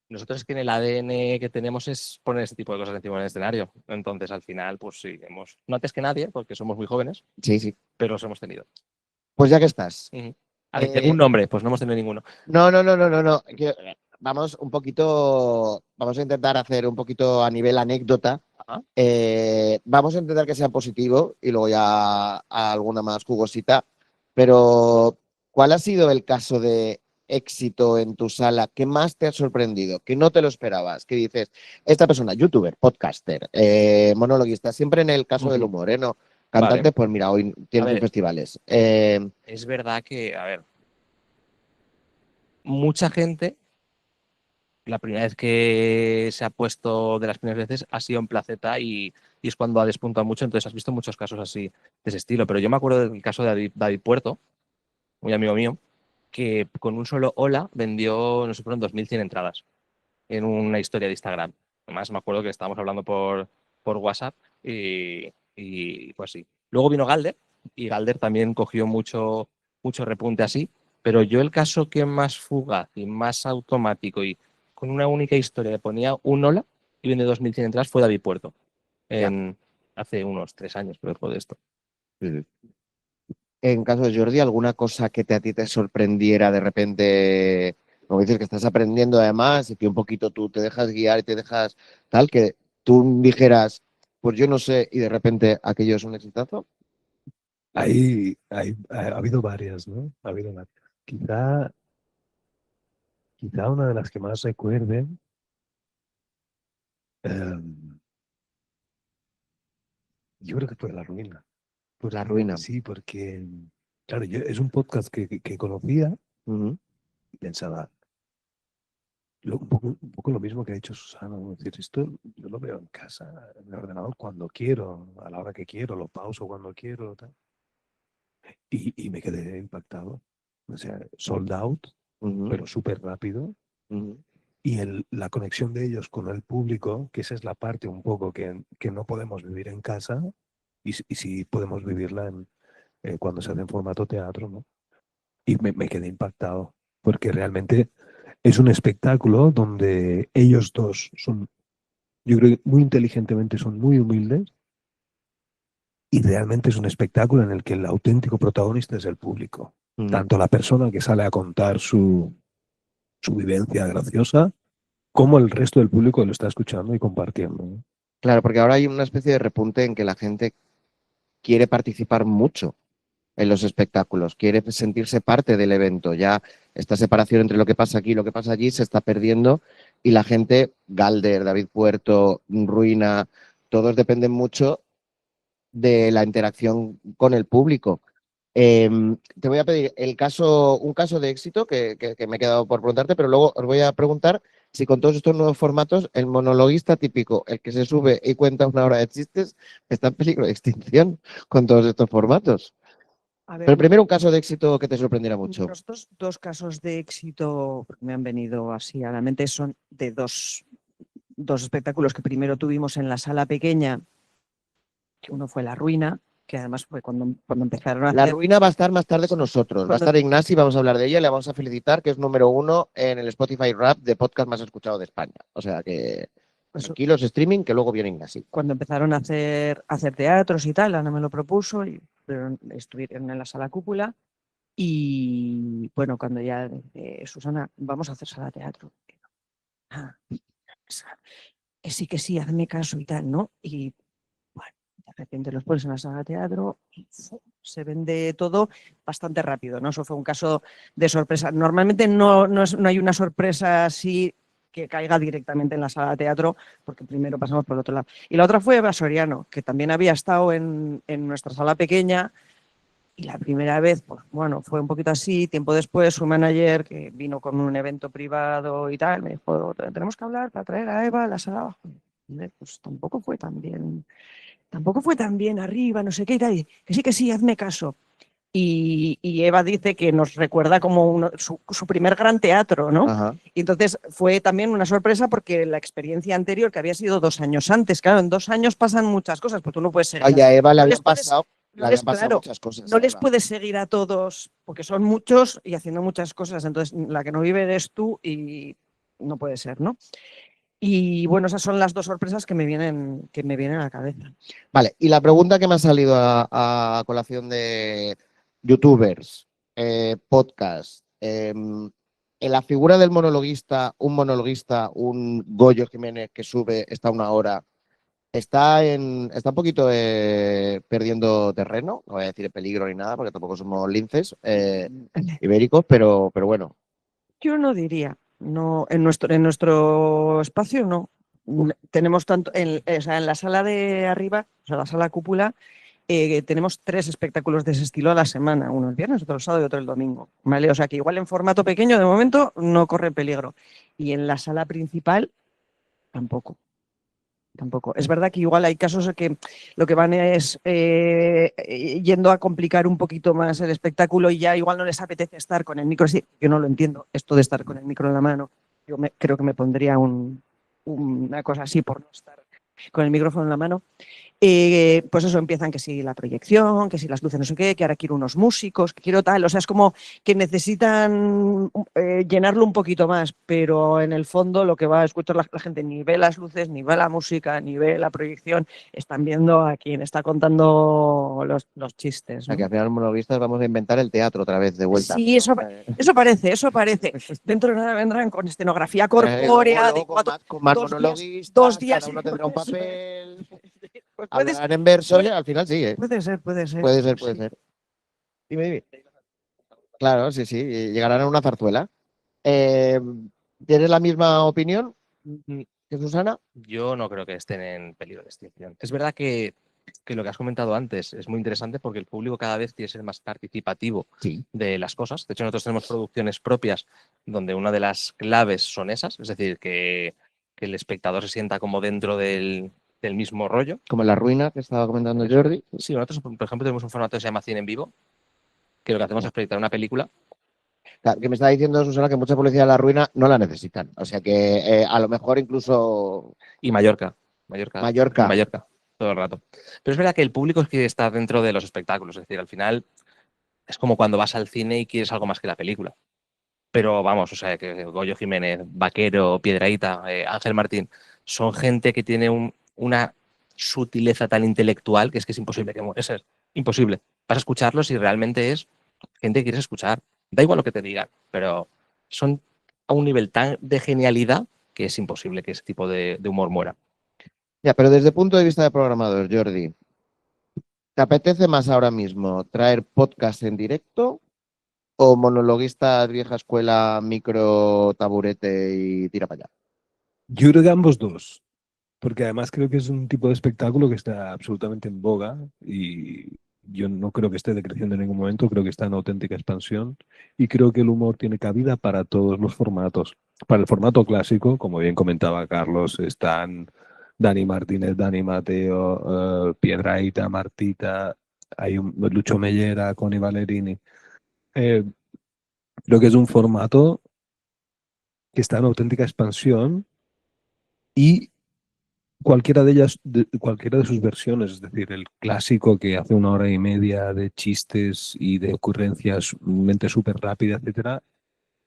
Nosotros es que en el ADN que tenemos es poner ese tipo de cosas encima del escenario. Entonces, al final, pues sí, no antes que nadie, porque somos muy jóvenes, sí, sí. pero los hemos tenido. Pues ya que estás. Ujú. A ver, tengo un Eh, nombre, pues no hemos tenido ninguno. no. Vamos un poquito, vamos a intentar hacer un poquito a nivel anécdota. Ajá. Vamos a intentar que sea positivo y luego ya alguna más jugosita. Pero, ¿cuál ha sido el caso de éxito en tu sala que más te ha sorprendido, que no te lo esperabas? Que dices, esta persona, youtuber, podcaster, monologuista, siempre en el caso del humor, ¿eh? No, Vale. cantantes, pues mira, hoy A tienen sus ver, festivales. es verdad que, a ver, mucha gente, la primera vez que se ha puesto de las primeras veces ha sido en Placeta y es cuando ha despuntado mucho, entonces has visto muchos casos así de ese estilo. Pero yo me acuerdo del caso de David Puerto, muy amigo mío, que con un solo hola vendió, no sé, fueron 2.100 entradas en una historia de Instagram. Además, me acuerdo que estábamos hablando por WhatsApp y fue así. Luego vino Galder y Galder también cogió mucho repunte así, pero yo el caso que más fugaz y más automático y con una única historia le ponía un hola y vende 2.100 entradas fue David Puerto Ya. hace unos 3 años, creo que fue de esto. En caso de Jordi, ¿alguna cosa que a ti te sorprendiera de repente? Como dices que estás aprendiendo además y que un poquito tú te dejas guiar y te dejas tal, que tú dijeras, pues yo no sé, y de repente aquello es un exitazo. Ha habido varias, ¿no? Ha habido varias. Quizá, quizá una de las que más recuerde, Yo creo que fue La Ruina. La Ruina. Sí, porque, claro, es un podcast que conocía Ujú. y pensaba, un poco lo mismo que ha dicho Susana, ¿no? Es decir, esto yo lo veo en casa, en el ordenador, cuando quiero, a la hora que quiero, lo pauso cuando quiero, tal. Y me quedé impactado. O sea, sold out, Ujú. pero súper rápido. Ujú. Y la conexión de ellos con el público, que esa es la parte un poco que no podemos vivir en casa y sí podemos vivirla cuando se hace en formato teatro, ¿no? Y me quedé impactado, porque realmente es un espectáculo donde ellos dos son, yo creo que muy inteligentemente son muy humildes y realmente es un espectáculo en el que el auténtico protagonista es el público. Ujú. Tanto la persona que sale a contar su vivencia graciosa, como el resto del público que lo está escuchando y compartiendo, ¿no? Claro, porque ahora hay una especie de repunte en que la gente quiere participar mucho en los espectáculos, quiere sentirse parte del evento. Ya esta separación entre lo que pasa aquí y lo que pasa allí se está perdiendo y la gente, Galder, David Puerto, Ruina, todos dependen mucho de la interacción con el público. Te voy a pedir un caso de éxito que me he quedado por preguntarte, pero luego os voy a preguntar si con todos estos nuevos formatos el monologuista típico, el que se sube y cuenta una hora de chistes, está en peligro de extinción con todos estos formatos. A ver, Pero primero un caso de éxito que te sorprendiera mucho. nosotros dos casos de éxito que me han venido así a la mente son de dos espectáculos que primero tuvimos en la sala pequeña, que uno fue La Ruina, que además fue cuando empezaron a La hacer... Ruina va a estar más tarde con nosotros. Va a cuando- estar Ignasi, vamos a hablar de ella, le vamos a felicitar, que es número 1 en el Spotify Rap de podcast más escuchado de España. O sea que pues, tranquilos, streaming, que luego viene Ignasi. cuando empezaron a hacer teatros y tal, Ana me lo propuso y estuvieron en la sala cúpula. Y bueno, cuando ya Susana, vamos a hacer sala teatro. Ah, que sí, hazme caso y tal, ¿no? Y bueno, de repente los pones en la sala de teatro y se vende todo bastante rápido, ¿no? Eso fue un caso de sorpresa. Normalmente no hay una sorpresa así que caiga directamente en la sala de teatro, porque primero pasamos por el otro lado. Y la otra fue Eva Soriano, que también había estado en nuestra sala pequeña. Y la primera vez, pues bueno, fue un poquito así. Tiempo después, su manager, que vino con un evento privado y tal, me dijo, tenemos que hablar para traer a Eva a la sala abajo. Pues tampoco fue tan bien arriba, no sé qué y tal. Que sí, hazme caso. Y Eva dice que nos recuerda como su primer gran teatro, ¿no? Ajá. Y entonces fue también una sorpresa porque la experiencia anterior, que había sido 2 años antes, claro, en 2 años pasan muchas cosas, pues tú no puedes seguir. Oye, a Eva le No habían les puedes- pasado, no les, claro, muchas cosas. no a les Eva. puedes seguir a todos porque son muchos y haciendo muchas cosas. Entonces, la que no vive eres tú y no puede ser, ¿no? Y bueno, esas son las dos sorpresas que me vienen a la cabeza. Vale, y la pregunta que me ha salido a colación de youtubers, podcast, en la figura del monologuista, un Goyo Jiménez que sube, está 1 hora, está un poquito perdiendo terreno, no voy a decir en peligro ni nada, porque tampoco somos linces ibéricos, pero bueno. Yo no diría, no, en nuestro espacio no. Tenemos tanto, o sea, en la sala de arriba, o sea, la sala cúpula, tenemos 3 espectáculos de ese estilo a la semana, uno el viernes, otro el sábado y otro el domingo, ¿vale? O sea que igual en formato pequeño de momento no corre peligro. Y en la sala principal tampoco. Tampoco. Es verdad que igual hay casos en que lo que van es yendo a complicar un poquito más el espectáculo y ya igual no les apetece estar con el micro. Sí, yo no lo entiendo, esto de estar con el micro en la mano. Creo que me pondría una cosa así por no estar con el micrófono en la mano. Pues eso, empiezan que si la proyección, que si las luces no sé qué, que ahora quiero unos músicos, que quiero tal, o sea, es como que necesitan llenarlo un poquito más, pero en el fondo lo que va a escuchar la gente ni ve las luces, ni ve la música, ni ve la proyección, están viendo a quien está contando los chistes, O sea, ¿no? que al final, monologuistas, vamos a inventar el teatro otra vez de vuelta. Sí, eso parece. Dentro de nada vendrán con escenografía corpórea, de con 4, más 2 días, monologuistas, 2 días. cada uno tendrá un papel, Pues hablarán en verso y al final sí, ¿eh? puede ser. Puede Sí. ser. Dime. Claro, sí, y llegarán a una zarzuela. Eh, ¿Tienes la misma opinión que Susana? Yo no creo que estén en peligro de extinción. Es verdad que que lo que has comentado antes es muy interesante porque el público cada vez quiere ser más participativo Sí. de las cosas. De hecho, nosotros tenemos producciones propias donde una de las claves son esas, es decir, que el espectador se sienta como dentro del mismo rollo. Como La Ruina que estaba comentando Jordi. Sí, nosotros, por ejemplo, tenemos un formato que se llama Cine en Vivo, que lo que hacemos es proyectar una película. Claro, que me está diciendo Susana que mucha publicidad de La Ruina no la necesitan. O sea que a lo mejor incluso Y Mallorca. Mallorca. Todo el rato. Pero es verdad que el público es que está dentro de los espectáculos. Es decir, al final es como cuando vas al cine y quieres algo más que la película. Pero vamos, o sea, que Goyo Jiménez, Vaquero, Piedrahíta, Ángel Martín, son gente que tiene una sutileza tan intelectual que es imposible. Es imposible. Vas a escucharlos y realmente es gente que quieres escuchar. Da igual lo que te digan, pero son a un nivel tan de genialidad que es imposible que ese tipo de humor muera. Ya, pero desde el punto de vista de programador, Jordi, ¿te apetece más ahora mismo traer podcast en directo o monologuistas vieja escuela, micro, taburete y tira para allá? Yo creo que ambos dos, porque además creo que es un tipo de espectáculo que está absolutamente en boga y yo no creo que esté decreciendo en ningún momento, creo que está en auténtica expansión y creo que el humor tiene cabida para todos los formatos. Para el formato clásico, como bien comentaba Carlos, están Dani Martínez, Dani Mateo, Piedrahíta, Martita, hay un Lucho Mellera, Connie Ballerini. Eh, Creo que es un formato que está en auténtica expansión y cualquiera de ellas, cualquiera de sus versiones, es decir, el clásico que hace 1 hora y media de chistes y de ocurrencias, mente súper rápida, etcétera,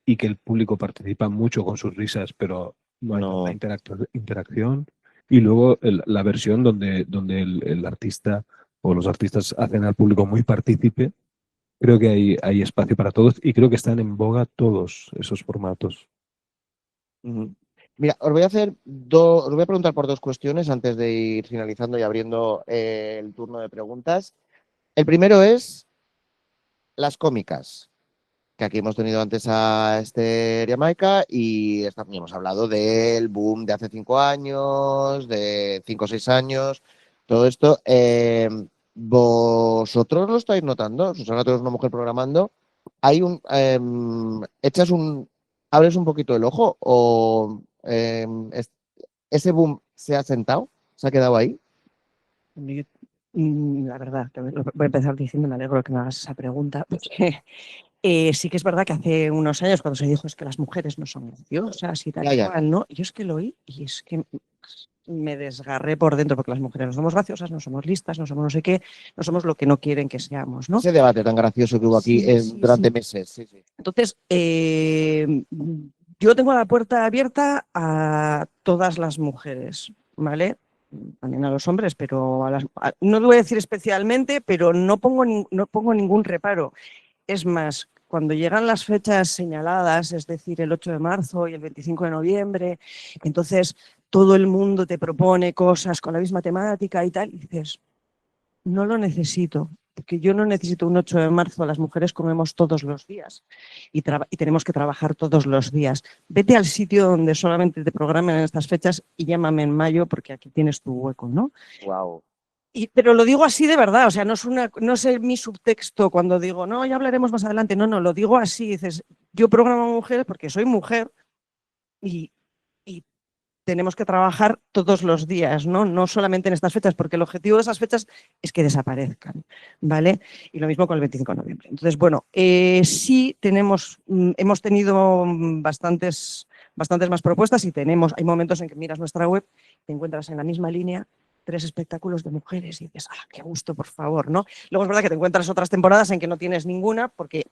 y que el público participa mucho con sus risas, pero no hay No. tanta interacción. Y luego la versión donde el artista o los artistas hacen al público muy partícipe. Creo que hay espacio para todos y creo que están en boga todos esos formatos. Ujú. Mira, os voy a preguntar por dos cuestiones antes de ir finalizando y abriendo el turno de preguntas. El primero es las cómicas, que aquí hemos tenido antes a Jamaica y hemos hablado del boom de hace 5 años, de 5 o 6 años, todo esto. ¿Vosotros lo estáis notando? Susana, tú eres una mujer programando. ¿Hay abres un poquito el ojo o ese boom se ha sentado? ¿Se ha quedado ahí? Yo, la verdad, voy a empezar diciendo, me alegro que me hagas esa pregunta, porque sí que es verdad que hace unos años cuando se dijo es que las mujeres no son graciosas y tal y Ya. cual, ¿no? Yo es que lo oí y es que me desgarré por dentro porque las mujeres no somos graciosas, no somos listas, no somos no sé qué, no somos lo que no quieren que seamos, ¿no? Ese debate tan gracioso que hubo aquí durante meses. Sí. Entonces, yo tengo la puerta abierta a todas las mujeres, ¿vale? También a los hombres, pero no voy a decir especialmente, pero no pongo ningún reparo. Es más, cuando llegan las fechas señaladas, es decir, el 8 de marzo y el 25 de noviembre, entonces todo el mundo te propone cosas con la misma temática y tal, y dices, no lo necesito, porque yo no necesito un 8 de marzo, las mujeres comemos todos los días y tenemos que trabajar todos los días. Vete al sitio donde solamente te programen en estas fechas y llámame en mayo porque aquí tienes tu hueco, ¿no? Wow. Pero lo digo así de verdad, o sea, no es mi subtexto cuando digo, no, ya hablaremos más adelante, no, lo digo así, dices, yo programo mujeres porque soy mujer y tenemos que trabajar todos los días, ¿no? No solamente en estas fechas, porque el objetivo de esas fechas es que desaparezcan, ¿vale? Y lo mismo con el 25 de noviembre. Entonces, bueno, sí hemos tenido bastantes más propuestas y hay momentos en que miras nuestra web, te encuentras en la misma línea 3 espectáculos de mujeres y dices, qué gusto, por favor, ¿no? Luego es verdad que te encuentras otras temporadas en que no tienes ninguna porque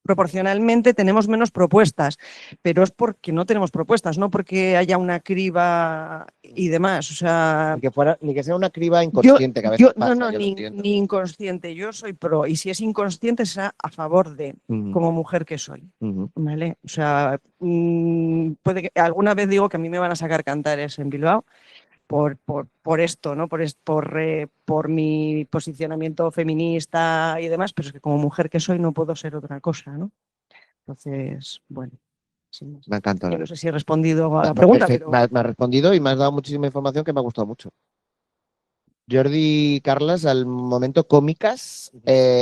proporcionalmente tenemos menos propuestas, pero es porque no tenemos propuestas, no porque haya una criba y demás. O sea, Ni que sea una criba inconsciente, que a veces pasa, no, yo lo entiendo. ni inconsciente. Yo soy pro, y si es inconsciente, será a favor de, como mujer que soy. ¿Vale? O sea, puede que alguna vez digo que a mí me van a sacar cantares en Bilbao. Por esto, ¿no? Por mi posicionamiento feminista y demás, pero es que como mujer que soy no puedo ser otra cosa, ¿no? Entonces, bueno, sí, Me encanta. no sé si he respondido a la pregunta, pero... Me has respondido y me has dado muchísima información que me ha gustado mucho. Jordi Carlas, al momento cómicas,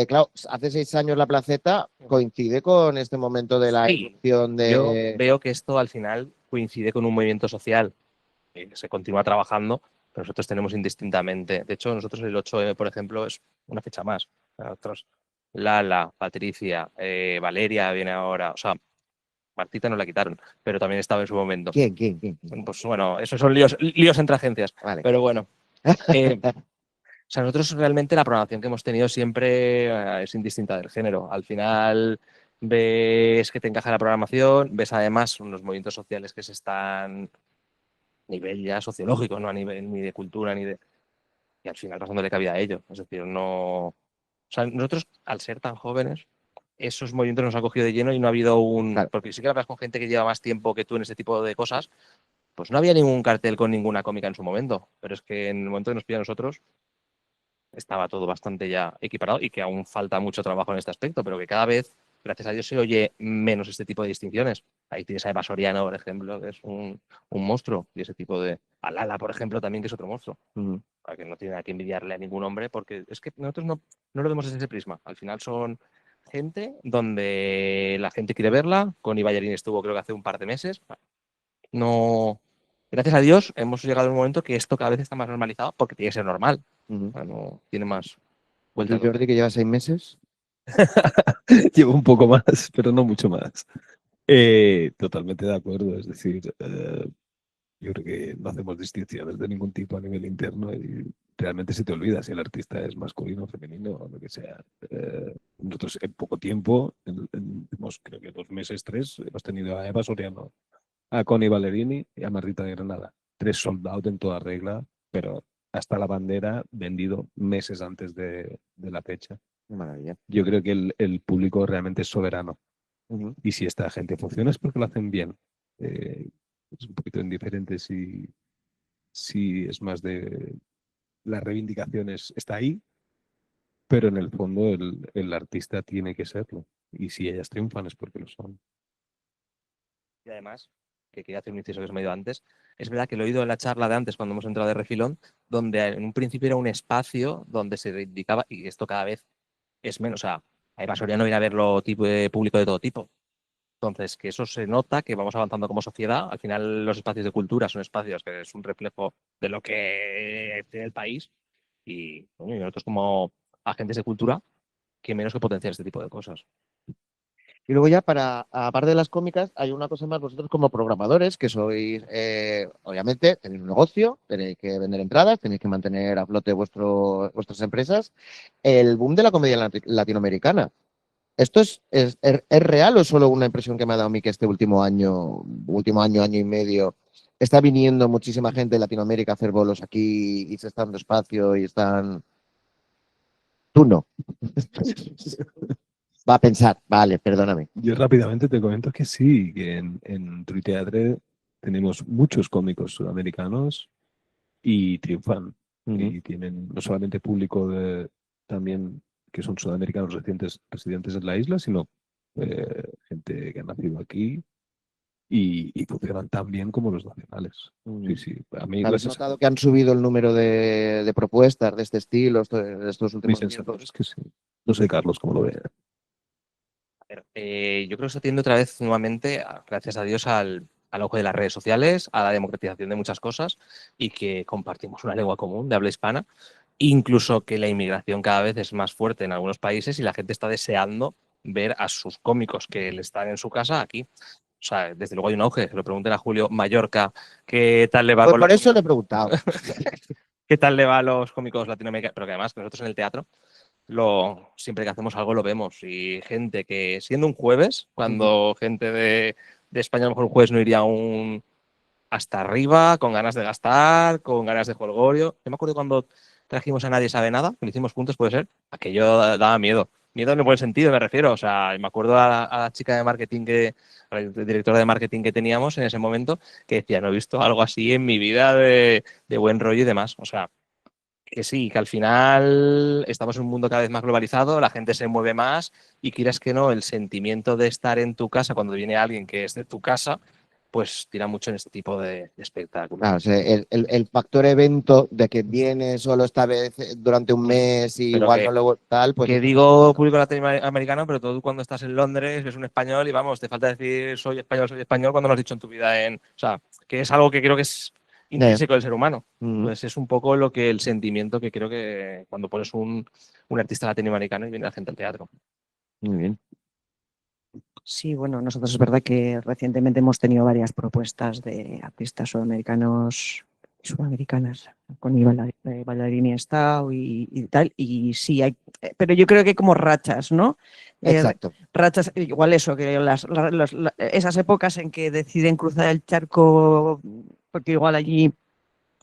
claro, hace 6 años la Placeta coincide con este momento de la Sí, erupción Yo de... veo que esto al final coincide con un movimiento social que se continúa trabajando, pero nosotros tenemos indistintamente. De hecho, nosotros el 8M, por ejemplo, es una fecha más. Nosotros, Lala, Patricia, Valeria viene ahora. O sea, Martita no la quitaron, pero también estaba en su momento. ¿Quién? Pues bueno, esos son líos entre agencias. Vale. Pero bueno. O sea, nosotros realmente la programación que hemos tenido siempre es indistinta del género. Al final ves que te encaja la programación, ves además unos movimientos sociales que se están a nivel ya sociológico, no a nivel ni de cultura ni de... Y al final pasándole cabida a ello. Es decir, no... O sea, nosotros, al ser tan jóvenes, esos movimientos nos han cogido de lleno y no ha habido un... Claro. Porque sí que hablas con gente que lleva más tiempo que tú en este tipo de cosas, pues no había ningún cartel con ninguna cómica en su momento. Pero es que en el momento que nos pilla a nosotros, estaba todo bastante ya equiparado y que aún falta mucho trabajo en este aspecto, pero que cada vez, gracias a Dios, se oye menos este tipo de distinciones. Ahí tienes a Eva Soriano, por ejemplo, que es un monstruo, y ese tipo de... Alala, por ejemplo, también, que es otro monstruo. Para que no tiene nada que envidiarle a ningún hombre, porque es que nosotros no lo vemos desde ese prisma. Al final son gente donde la gente quiere verla. Connie Ballerini estuvo, creo que hace un par de meses. No... Gracias a Dios hemos llegado a un momento que esto cada vez está más normalizado porque tiene que ser normal. No tiene más ¿Tú, vueltas. Jordi, que lleva 6 meses? Llevo un poco más, pero no mucho más. Totalmente de acuerdo. Es decir, yo creo que no hacemos distinciones de ningún tipo a nivel interno y realmente se te olvida si el artista es masculino o femenino o lo que sea. Nosotros en poco tiempo, creo que 2 meses, 3, hemos tenido a Eva Soriano, a Connie Ballerini y a Marrita de Granada. 3 sold out en toda regla, pero hasta la bandera vendido meses antes de la fecha. Qué maravilla. Yo creo que el público realmente es soberano. Y si esta gente funciona es porque lo hacen bien. Es un poquito indiferente si es más de las reivindicaciones, está ahí, pero en el fondo el artista tiene que serlo. Y si ellas triunfan es porque lo son. Y además, que quería hacer un inciso que se me ha ido antes, es verdad que lo he oído en la charla de antes, cuando hemos entrado de refilón, donde en un principio era un espacio donde se reivindicaba, y esto cada vez es menos. O sea, a Eva Soriano viene a verlo tipo de público de todo tipo. Entonces, que eso se nota, que vamos avanzando como sociedad. Al final, los espacios de cultura son espacios que es un reflejo de lo que tiene el país. Y, coño, y nosotros como agentes de cultura, que menos que potenciar este tipo de cosas. Y luego ya, aparte de las cómicas, hay una cosa más, vosotros como programadores, que sois, obviamente, tenéis un negocio, tenéis que vender entradas, tenéis que mantener a flote vuestras empresas. El boom de la comedia latinoamericana. ¿Esto es real o es solo una impresión que me ha dado a mí que este último año, año y medio, está viniendo muchísima gente de Latinoamérica a hacer bolos aquí y se está dando espacio y están... Tú no. Va a pensar, vale, perdóname. Yo rápidamente te comento que sí, que en Truiteatre tenemos muchos cómicos sudamericanos y triunfan. Y tienen no solamente público también que son sudamericanos residentes en la isla, sino gente que ha nacido aquí y funcionan tan bien como los nacionales. Sí, sí. A mí ¿Habéis notado que han subido el número de propuestas de este estilo estos mi últimos sensación tiempos? es que sí. No sé, Carlos, cómo lo ve. Yo creo que se atiende otra vez nuevamente, gracias a Dios, al auge de las redes sociales, a la democratización de muchas cosas y que compartimos una lengua común de habla hispana. Incluso que la inmigración cada vez es más fuerte en algunos países y la gente está deseando ver a sus cómicos que le están en su casa aquí. O sea, desde luego hay un auge. Se lo pregunten a Julio Mallorca qué tal le va Pues con por los eso le he preguntado. qué tal le va a los cómicos latinoamericanos, pero que además nosotros en el teatro siempre que hacemos algo lo vemos. Y gente que, siendo un jueves, cuando gente de España a lo mejor un jueves no iría hasta arriba, con ganas de gastar, con ganas de jolgorio. Yo me acuerdo cuando trajimos a Nadie Sabe Nada, que lo hicimos juntos, puede ser, aquello daba miedo. Miedo en el buen sentido, me refiero. O sea, me acuerdo a la chica de marketing a la directora de marketing que teníamos en ese momento, que decía, no he visto algo así en mi vida de buen rollo y demás. O sea, que sí, que al final estamos en un mundo cada vez más globalizado, la gente se mueve más y quieras que no, el sentimiento de estar en tu casa cuando viene alguien que es de tu casa pues tira mucho en este tipo de espectáculos. Claro, o sea, el factor evento de que viene solo esta vez durante un mes y Pero igual que- no luego tal, pues Que digo público latinoamericano, pero tú cuando estás en Londres ves un español y vamos, te falta decir soy español cuando lo has dicho en tu vida. O sea, que es algo que creo que es intrínseco del ser humano. Pues es un poco el sentimiento que creo que cuando pones un artista latinoamericano y viene la gente al teatro. Muy bien. Sí, bueno, nosotros es verdad que recientemente hemos tenido varias propuestas de artistas sudamericanas, con Ballarini Stau y tal, y sí hay, pero yo creo que hay como rachas, ¿no? Exacto. Rachas, igual eso, que esas épocas en que deciden cruzar el charco, porque igual allí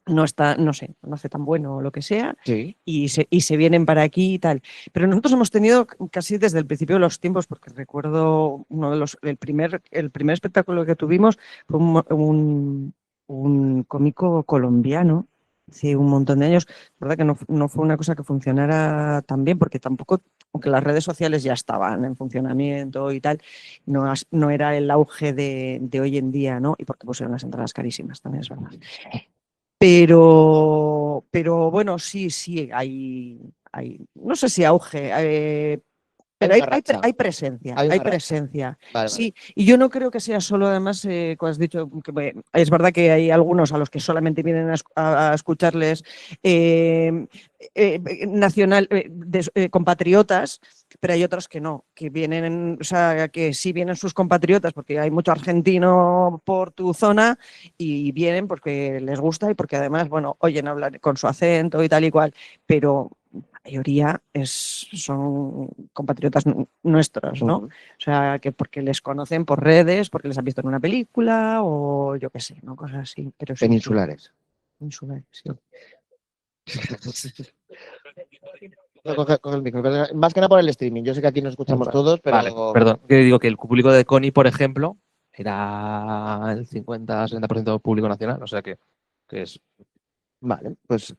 no está, no sé, no hace tan bueno o lo que sea, Sí. y se vienen para aquí y tal. Pero nosotros hemos tenido casi desde el principio de los tiempos, porque recuerdo el primer espectáculo que tuvimos fue un cómico colombiano hace un montón de años. Es verdad que no fue una cosa que funcionara tan bien, porque tampoco, aunque las redes sociales ya estaban en funcionamiento y tal, no era el auge de hoy en día, ¿no? Y porque pusieron las entradas carísimas, también es verdad. Pero bueno, sí, no sé si auge, pero una racha. hay presencia, Hay una hay racha. presencia. Vale, Sí, y yo no creo que sea solo, además, como has dicho, es verdad que hay algunos a los que solamente vienen a escucharles compatriotas, pero hay otros que no, que vienen, o sea, que sí vienen sus compatriotas, porque hay mucho argentino por tu zona y vienen porque les gusta y porque además, bueno, oyen hablar con su acento y tal y cual, pero la mayoría son compatriotas nuestros, ¿no? O sea, que porque les conocen por redes, porque les han visto en una película o yo qué sé, ¿no? Cosas así. Pero sí, Peninsulares. Peninsulares, sí. Coge el micro. Más que nada por el streaming. Yo sé que aquí nos escuchamos todos, pero. Vale, perdón. Que digo que el público de Connie, por ejemplo, era el 50-60% público nacional, o sea que es. Vale, pues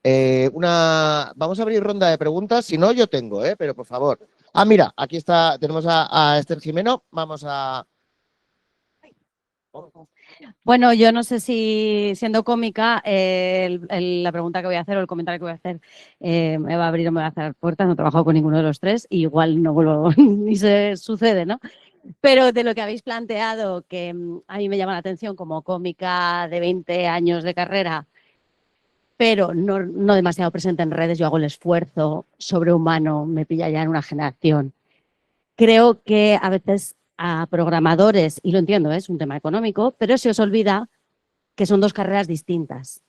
vamos a abrir ronda de preguntas. Si no, yo tengo, pero por favor. Ah, mira, aquí está, tenemos a Esther Jimeno. Vamos a. Bueno, yo no sé si siendo cómica, la pregunta que voy a hacer o el comentario que voy a hacer me va a abrir o me va a cerrar puertas. No he trabajado con ninguno de los tres, igual no vuelvo ni se sucede, ¿no? Pero de lo que habéis planteado, que a mí me llama la atención como cómica de 20 años de carrera, pero no demasiado presente en redes, yo hago el esfuerzo sobrehumano, me pilla ya en una generación. Creo que a veces a programadores, y lo entiendo, es un tema económico, pero se os olvida que son dos carreras distintas.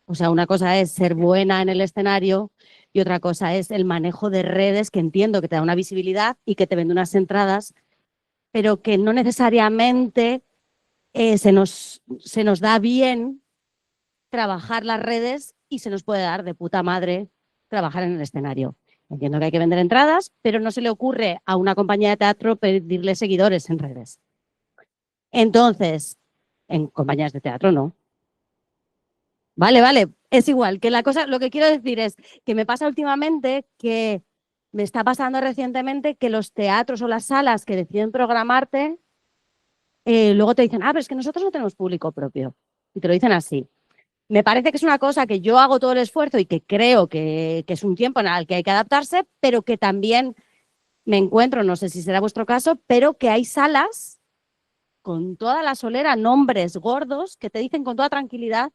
O sea, una cosa es ser buena en el escenario y otra cosa es el manejo de redes, que entiendo que te da una visibilidad y que te vende unas entradas, pero que no necesariamente se nos da bien trabajar las redes y se nos puede dar de puta madre trabajar en el escenario. Entiendo que hay que vender entradas, pero no se le ocurre a una compañía de teatro pedirle seguidores en redes. Entonces, en compañías de teatro no. Vale, es igual. Que la cosa, lo que quiero decir es que me pasa últimamente que me está pasando recientemente que los teatros o las salas que deciden programarte, luego te dicen, pero es que nosotros no tenemos público propio. Y te lo dicen así. Me parece que es una cosa que yo hago todo el esfuerzo y que creo que es un tiempo en el que hay que adaptarse, pero que también me encuentro, no sé si será vuestro caso, pero que hay salas con toda la solera, nombres gordos, que te dicen con toda tranquilidad,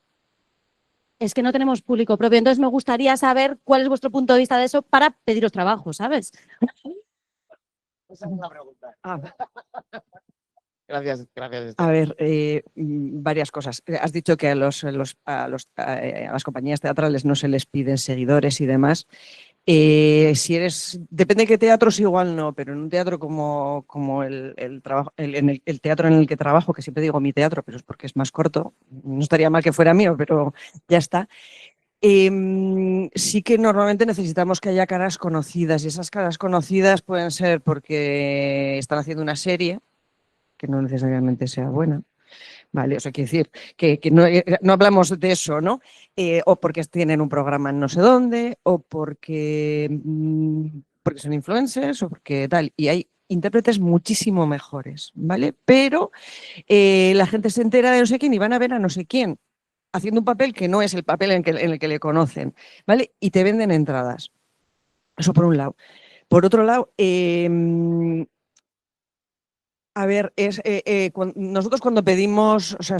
es que no tenemos público propio. Entonces me gustaría saber cuál es vuestro punto de vista de eso para pediros trabajo, ¿sabes? Esa es una pregunta. Ah, Gracias, Esther. a ver, varias cosas. Has dicho que a las compañías teatrales no se les piden seguidores y demás. Depende de qué teatros, igual no, pero en un teatro como el teatro en el que trabajo, que siempre digo mi teatro, pero es porque es más corto, no estaría mal que fuera mío, pero ya está. Sí que normalmente necesitamos que haya caras conocidas, y esas caras conocidas pueden ser porque están haciendo una serie, que no necesariamente sea buena. Vale, o sea, quiere decir que no hablamos de eso, ¿no? O porque tienen un programa en no sé dónde, o porque son influencers, o porque tal. Y hay intérpretes muchísimo mejores, ¿vale? Pero la gente se entera de no sé quién y van a ver a no sé quién haciendo un papel que no es el papel en el que le conocen, ¿vale? Y te venden entradas. Eso por un lado. Por otro lado, a ver, nosotros cuando pedimos, o sea,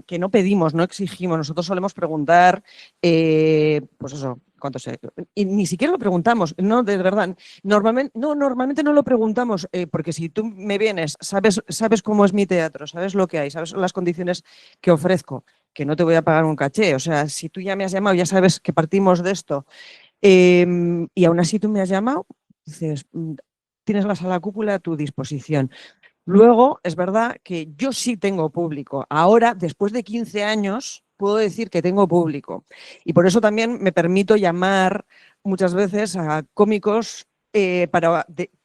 que no pedimos, no exigimos, nosotros solemos preguntar, pues eso, cuánto sé, y ni siquiera lo preguntamos, no, de verdad, normalmente no lo preguntamos, porque si tú me vienes, sabes cómo es mi teatro, sabes lo que hay, sabes las condiciones que ofrezco, que no te voy a pagar un caché, o sea, si tú ya me has llamado, ya sabes que partimos de esto, y aún así tú me has llamado, dices, tienes la sala cúpula a tu disposición. Luego, es verdad que yo sí tengo público. Ahora, después de 15 años, puedo decir que tengo público. Y por eso también me permito llamar muchas veces a cómicos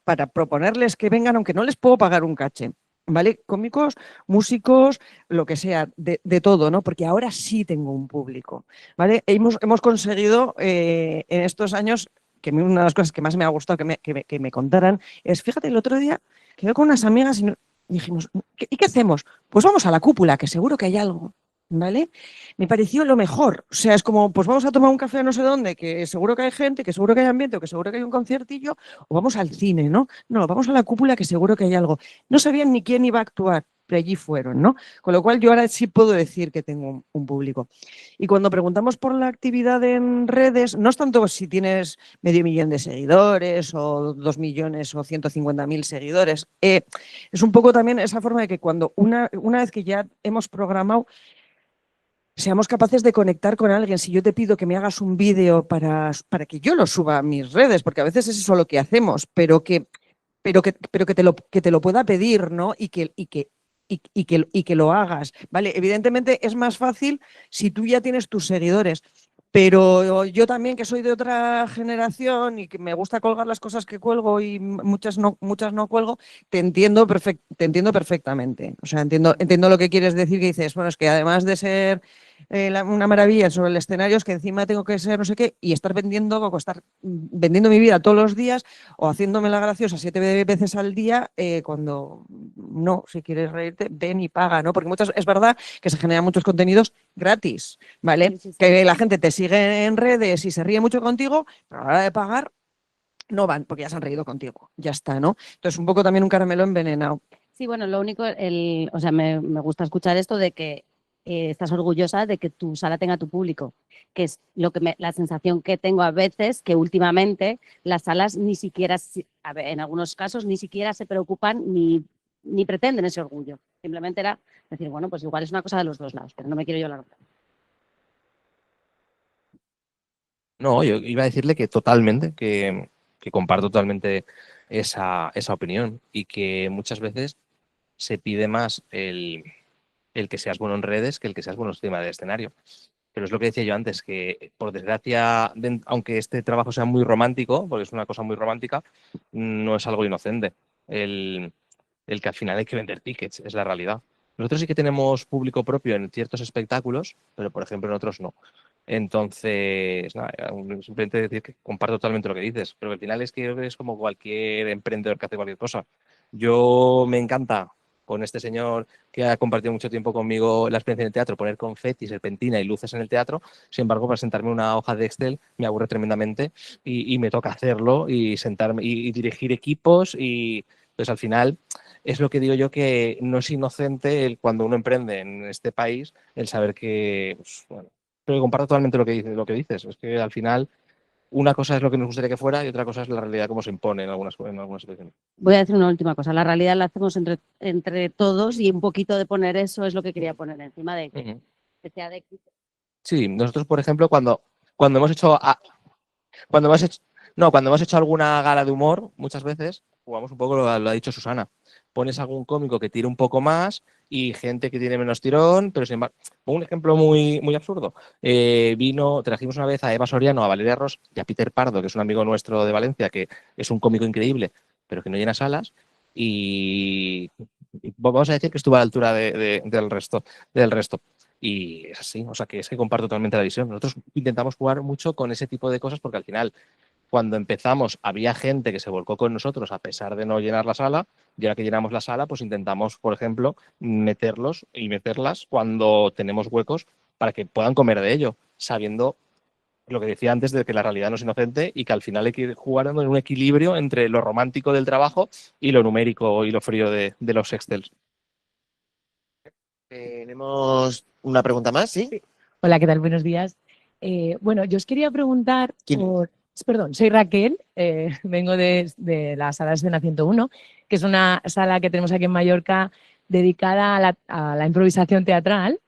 para proponerles que vengan, aunque no les puedo pagar un caché. ¿Vale? Cómicos, músicos, lo que sea, de todo, ¿no? Porque ahora sí tengo un público. ¿Vale? Hemos conseguido en estos años, que una de las cosas que más me ha gustado que me contaran es, fíjate, el otro día quedé con unas amigas y dijimos, ¿y qué hacemos? Pues vamos a la cúpula, que seguro que hay algo, ¿vale? Me pareció lo mejor. O sea, es como, pues vamos a tomar un café a no sé dónde, que seguro que hay gente, que seguro que hay ambiente, o que seguro que hay un conciertillo, o vamos al cine, ¿no? No, vamos a la cúpula, que seguro que hay algo. No sabían ni quién iba a actuar, pero allí fueron, ¿no? Con lo cual yo ahora sí puedo decir que tengo un público. Y cuando preguntamos por la actividad en redes, no es tanto si tienes medio millón de seguidores o 2 millones o 150.000 seguidores. Es un poco también esa forma de que cuando una vez que ya hemos programado, seamos capaces de conectar con alguien. Si yo te pido que me hagas un vídeo para que yo lo suba a mis redes, porque a veces es eso lo que hacemos, pero que te lo pueda pedir, ¿no? Y que lo hagas, ¿vale? Evidentemente es más fácil si tú ya tienes tus seguidores, pero yo también, que soy de otra generación y que me gusta colgar las cosas que cuelgo y muchas no cuelgo, te entiendo perfectamente. O sea, entiendo lo que quieres decir, que dices, bueno, es que además de ser una maravilla sobre el escenario, es que encima tengo que ser no sé qué y estar vendiendo mi vida todos los días o haciéndome la graciosa 7 veces al día, cuando no, si quieres reírte, ven y paga, ¿no? Porque es verdad que se generan muchos contenidos gratis, ¿vale? Sí, sí, sí. Que la gente te sigue en redes y se ríe mucho contigo, pero a la hora de pagar no van, porque ya se han reído contigo, ya está, ¿no? Entonces, un poco también un caramelo envenenado. Sí, bueno, lo único, o sea, me gusta escuchar esto de que estás orgullosa de que tu sala tenga tu público, que es la sensación que tengo a veces, que últimamente las salas ni siquiera, a ver, en algunos casos ni siquiera se preocupan ni pretenden ese orgullo. Simplemente era decir, bueno, pues igual es una cosa de los dos lados, pero no me quiero yo la. No, yo iba a decirle que totalmente, que comparto totalmente esa opinión y que muchas veces se pide más el que seas bueno en redes que el que seas bueno encima del escenario. Pero es lo que decía yo antes, que por desgracia, aunque este trabajo sea muy romántico, porque es una cosa muy romántica, no es algo inocente. El que al final hay que vender tickets, es la realidad. Nosotros sí que tenemos público propio en ciertos espectáculos, pero por ejemplo en otros no. Entonces, nada, simplemente decir que comparto totalmente lo que dices, pero al final es que es como cualquier emprendedor que hace cualquier cosa. Yo me encanta con este señor que ha compartido mucho tiempo conmigo la experiencia en el teatro, poner confeti, serpentina y luces en el teatro. Sin embargo, para sentarme una hoja de Excel me aburre tremendamente y me toca hacerlo y sentarme y dirigir equipos y pues al final es lo que digo yo, que no es inocente cuando uno emprende en este país el saber que, pues, bueno, pero comparto totalmente lo que dices. Es que al final una cosa es lo que nos gustaría que fuera y otra cosa es la realidad como se impone en algunas situaciones. Voy a decir una última cosa. La realidad la hacemos entre todos y un poquito de poner eso es lo que quería poner encima de que sea de. Sí, nosotros, por ejemplo, cuando hemos hecho cuando hemos hecho no, cuando hemos hecho alguna gala de humor, muchas veces jugamos un poco, lo ha dicho Susana. Pones algún cómico que tire un poco más y gente que tiene menos tirón, pero sin embargo, un ejemplo muy, muy absurdo. Trajimos una vez a Eva Soriano, a Valeria Ross y a Peter Pardo, que es un amigo nuestro de Valencia, que es un cómico increíble, pero que no llena salas. Y vamos a decir que estuvo a la altura del resto. Y es así, o sea que es que comparto totalmente la visión. Nosotros intentamos jugar mucho con ese tipo de cosas porque al final cuando empezamos había gente que se volcó con nosotros a pesar de no llenar la sala, y ahora que llenamos la sala, pues intentamos, por ejemplo, meterlos y meterlas cuando tenemos huecos para que puedan comer de ello, sabiendo lo que decía antes de que la realidad no es inocente y que al final hay que ir jugando en un equilibrio entre lo romántico del trabajo y lo numérico y lo frío de los Excel. Tenemos una pregunta más, ¿sí? Hola, ¿qué tal? Buenos días. Bueno, yo os quería preguntar ¿Quién por... Perdón, soy Raquel, vengo de la sala Escena 101, que es una sala que tenemos aquí en Mallorca dedicada a la improvisación teatral.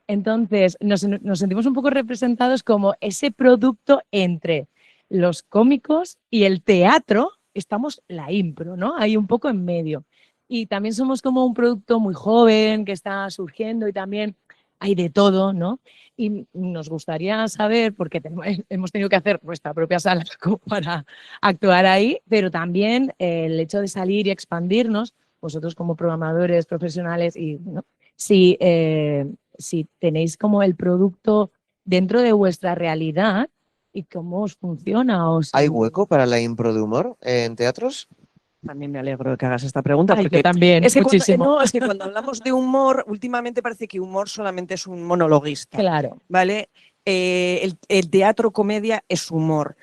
Entonces, nos sentimos un poco representados como ese producto entre los cómicos y el teatro. Estamos la impro, ¿no? Ahí un poco en medio. Y también somos como un producto muy joven que está surgiendo y también hay de todo, ¿no? Y nos gustaría saber, porque hemos tenido que hacer nuestra propia sala como para actuar ahí, pero también el hecho de salir y expandirnos, vosotros como programadores profesionales, y ¿no? si, si tenéis como el producto dentro de vuestra realidad y cómo os funciona. O si... ¿Hay hueco para la impro de humor en teatros? También me alegro de que hagas esta pregunta, Ay, porque yo también, es que muchísimo. no, es que cuando hablamos de humor, últimamente parece que humor solamente es un monologuista, Claro. ¿vale? El teatro comedia es humor.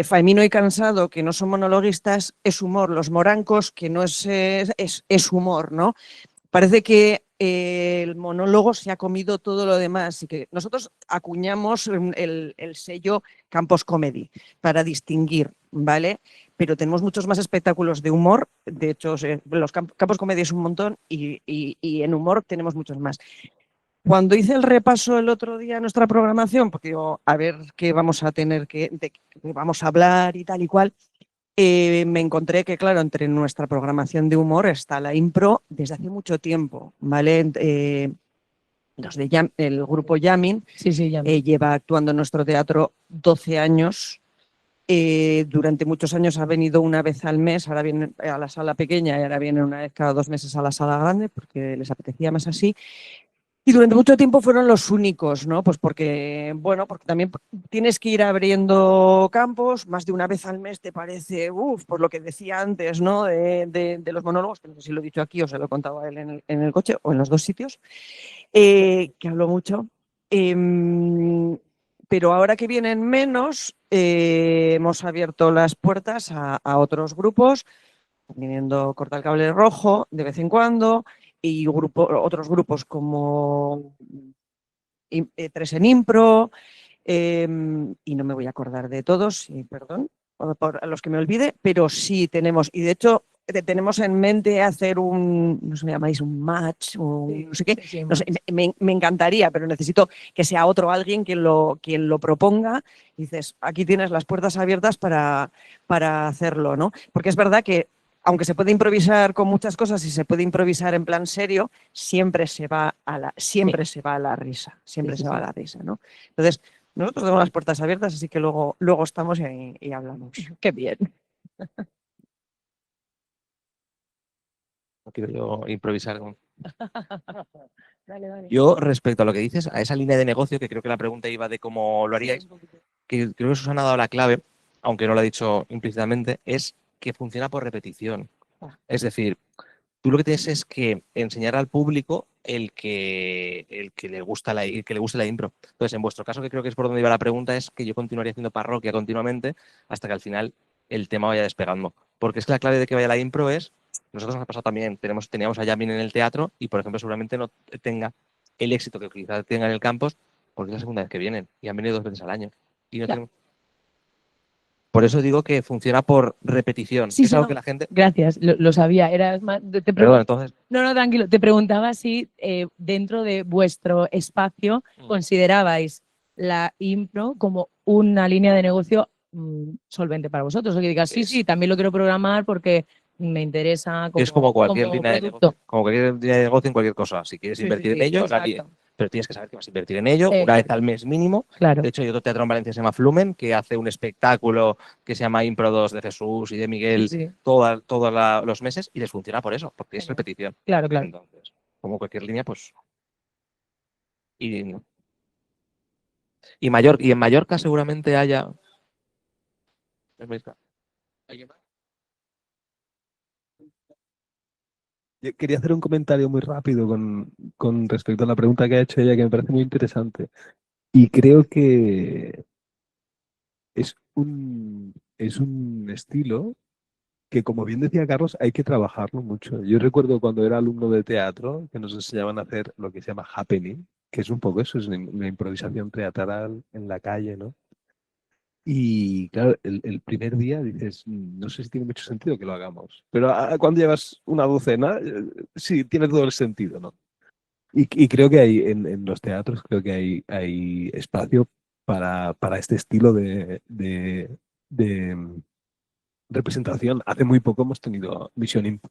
Faimino y Cansado, que no son monologuistas, es humor. Los Morancos, que no es humor, ¿no? Parece que el monólogo se ha comido todo lo demás y que nosotros acuñamos el sello Campos Comedy para distinguir, ¿vale? Pero tenemos muchos más espectáculos de humor. De hecho, los Campos Comedy es un montón y en humor tenemos muchos más. Cuando hice el repaso el otro día a nuestra programación, porque digo, a ver qué vamos a tener de qué vamos a hablar y tal y cual, me encontré que, claro, entre nuestra programación de humor está la impro desde hace mucho tiempo, ¿vale? El grupo Yamin Sí, sí, ya. lleva actuando en nuestro teatro 12 años. Durante muchos años ha venido una vez al mes, ahora viene a la sala pequeña y ahora viene una vez cada 2 meses a la sala grande porque les apetecía más así. Y durante mucho tiempo fueron los únicos, ¿no? Pues porque, bueno, porque también tienes que ir abriendo campos, más de una vez al mes te parece, por lo que decía antes, ¿no? De los monólogos, que no sé si lo he dicho aquí o se lo he contado a él en el coche o en los dos sitios, que hablo mucho. Pero ahora que vienen menos, hemos abierto las puertas a otros grupos, viniendo Corta el Cable Rojo de vez en cuando, y otros grupos como Tres en Impro, y no me voy a acordar de todos, perdón, por los que me olvide, pero sí tenemos, y de hecho tenemos en mente hacer no sé, me llamáis un match, no sé qué, Sí, no sé, me encantaría, pero necesito que sea otro alguien quien lo proponga. Y dices, aquí tienes las puertas abiertas para hacerlo, ¿no? Porque es verdad que aunque se puede improvisar con muchas cosas y se puede improvisar en plan serio, siempre se va a la risa, siempre se va a la risa, ¿no? Entonces, nosotros tenemos las puertas abiertas, así que luego estamos y hablamos. Qué bien. No quiero yo improvisar. Dale, dale. Yo, respecto a lo que dices, a esa línea de negocio, que creo que la pregunta iba de cómo lo haríais, que creo que Susana ha dado la clave, aunque no lo ha dicho implícitamente, es que funciona por repetición. Es decir, tú lo que tienes es que enseñar al público el que le gusta el que le guste la impro. Entonces, en vuestro caso, que creo que es por donde iba la pregunta, es que yo continuaría haciendo parroquia continuamente hasta que al final el tema vaya despegando. Porque es que la clave de que vaya la impro es, nosotros nos ha pasado también, teníamos a Yamin en el teatro y, por ejemplo, seguramente no tenga el éxito que quizás tenga en el campus porque es la segunda vez que vienen y han venido 2 veces al año. Y no tenemos... Por eso digo que funciona por repetición. Sí, es sí, algo no. que la gente... Gracias, lo sabía. Perdón, entonces... No, tranquilo. Te preguntaba si dentro de vuestro espacio considerabais la impro como una línea de negocio solvente para vosotros. O que digas, sí, también lo quiero programar porque me interesa Es como cualquier como línea de producto. negocio, como cualquier línea de negocio en cualquier cosa. Si quieres invertir en ello, pero tienes que saber que vas a invertir en ello una vez al mes mínimo. Claro. De hecho, hay otro teatro en Valencia que se llama Flumen, que hace un espectáculo que se llama Impro 2 de Jesús y de Miguel todos los meses y les funciona por eso, porque es repetición. Claro. Entonces, como cualquier línea, pues... Y en Mallorca seguramente haya... ¿Alguien más? Yo quería hacer un comentario muy rápido con respecto a la pregunta que ha hecho ella, que me parece muy interesante. Y creo que es un estilo que, como bien decía Carlos, hay que trabajarlo mucho. Yo recuerdo cuando era alumno de teatro que nos enseñaban a hacer lo que se llama happening, que es un poco eso, es una improvisación teatral en la calle, ¿no? Y claro, el primer día dices, no sé si tiene mucho sentido que lo hagamos, pero cuando llevas una docena, sí, tiene todo el sentido, ¿no? Y creo que hay en los teatros, creo que hay espacio para este estilo de representación. Hace muy poco hemos tenido Misión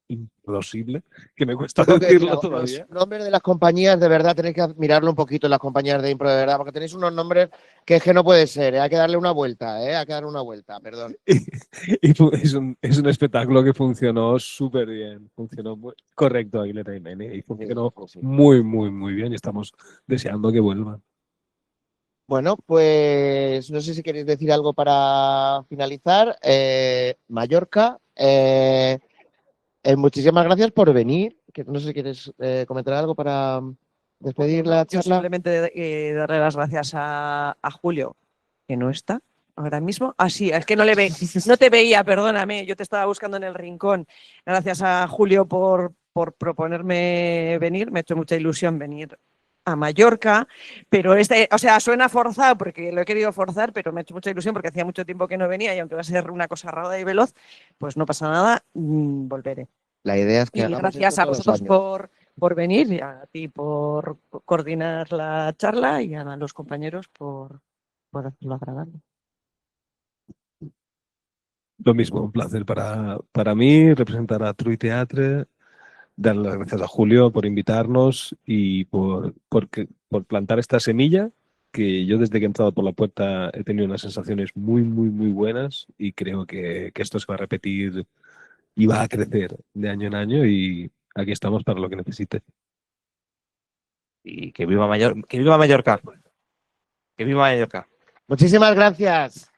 Imposible, que me cuesta Tengo que decir decirlo algo, todavía. los nombres de las compañías, de verdad, tenéis que mirarlo un poquito en las compañías de impro, de verdad, porque tenéis unos nombres que es que no puede ser, ¿eh? Hay que darle una vuelta, hay que darle una vuelta, perdón. Es un espectáculo que funcionó súper bien, funcionó correcto, Aguilera y funcionó Sí. muy, muy, muy bien y estamos deseando que vuelva. Bueno, pues no sé si queréis decir algo para finalizar. Mallorca, muchísimas gracias por venir. Que no sé si quieres comentar algo para despedir la Yo charla. simplemente darle las gracias a Julio, que no está ahora mismo. Ah, sí, es que no te veía, perdóname, yo te estaba buscando en el rincón. Gracias a Julio por proponerme venir, me ha hecho mucha ilusión venir a Mallorca, pero o sea, suena forzado porque lo he querido forzar, pero me ha hecho mucha ilusión porque hacía mucho tiempo que no venía y aunque va a ser una cosa rara y veloz, pues no pasa nada, volveré. La idea es que Y hagamos gracias esto a todos los vosotros años. por venir, y a ti por coordinar la charla y a los compañeros por hacerlo agradable. Lo mismo, un placer para mí representar a True Teatre, dar las gracias a Julio por invitarnos y por plantar esta semilla que yo desde que he entrado por la puerta he tenido unas sensaciones muy, muy, muy buenas y creo que esto se va a repetir y va a crecer de año en año y aquí estamos para lo que necesite. Y que viva Mallorca. Que viva Mallorca. Muchísimas gracias.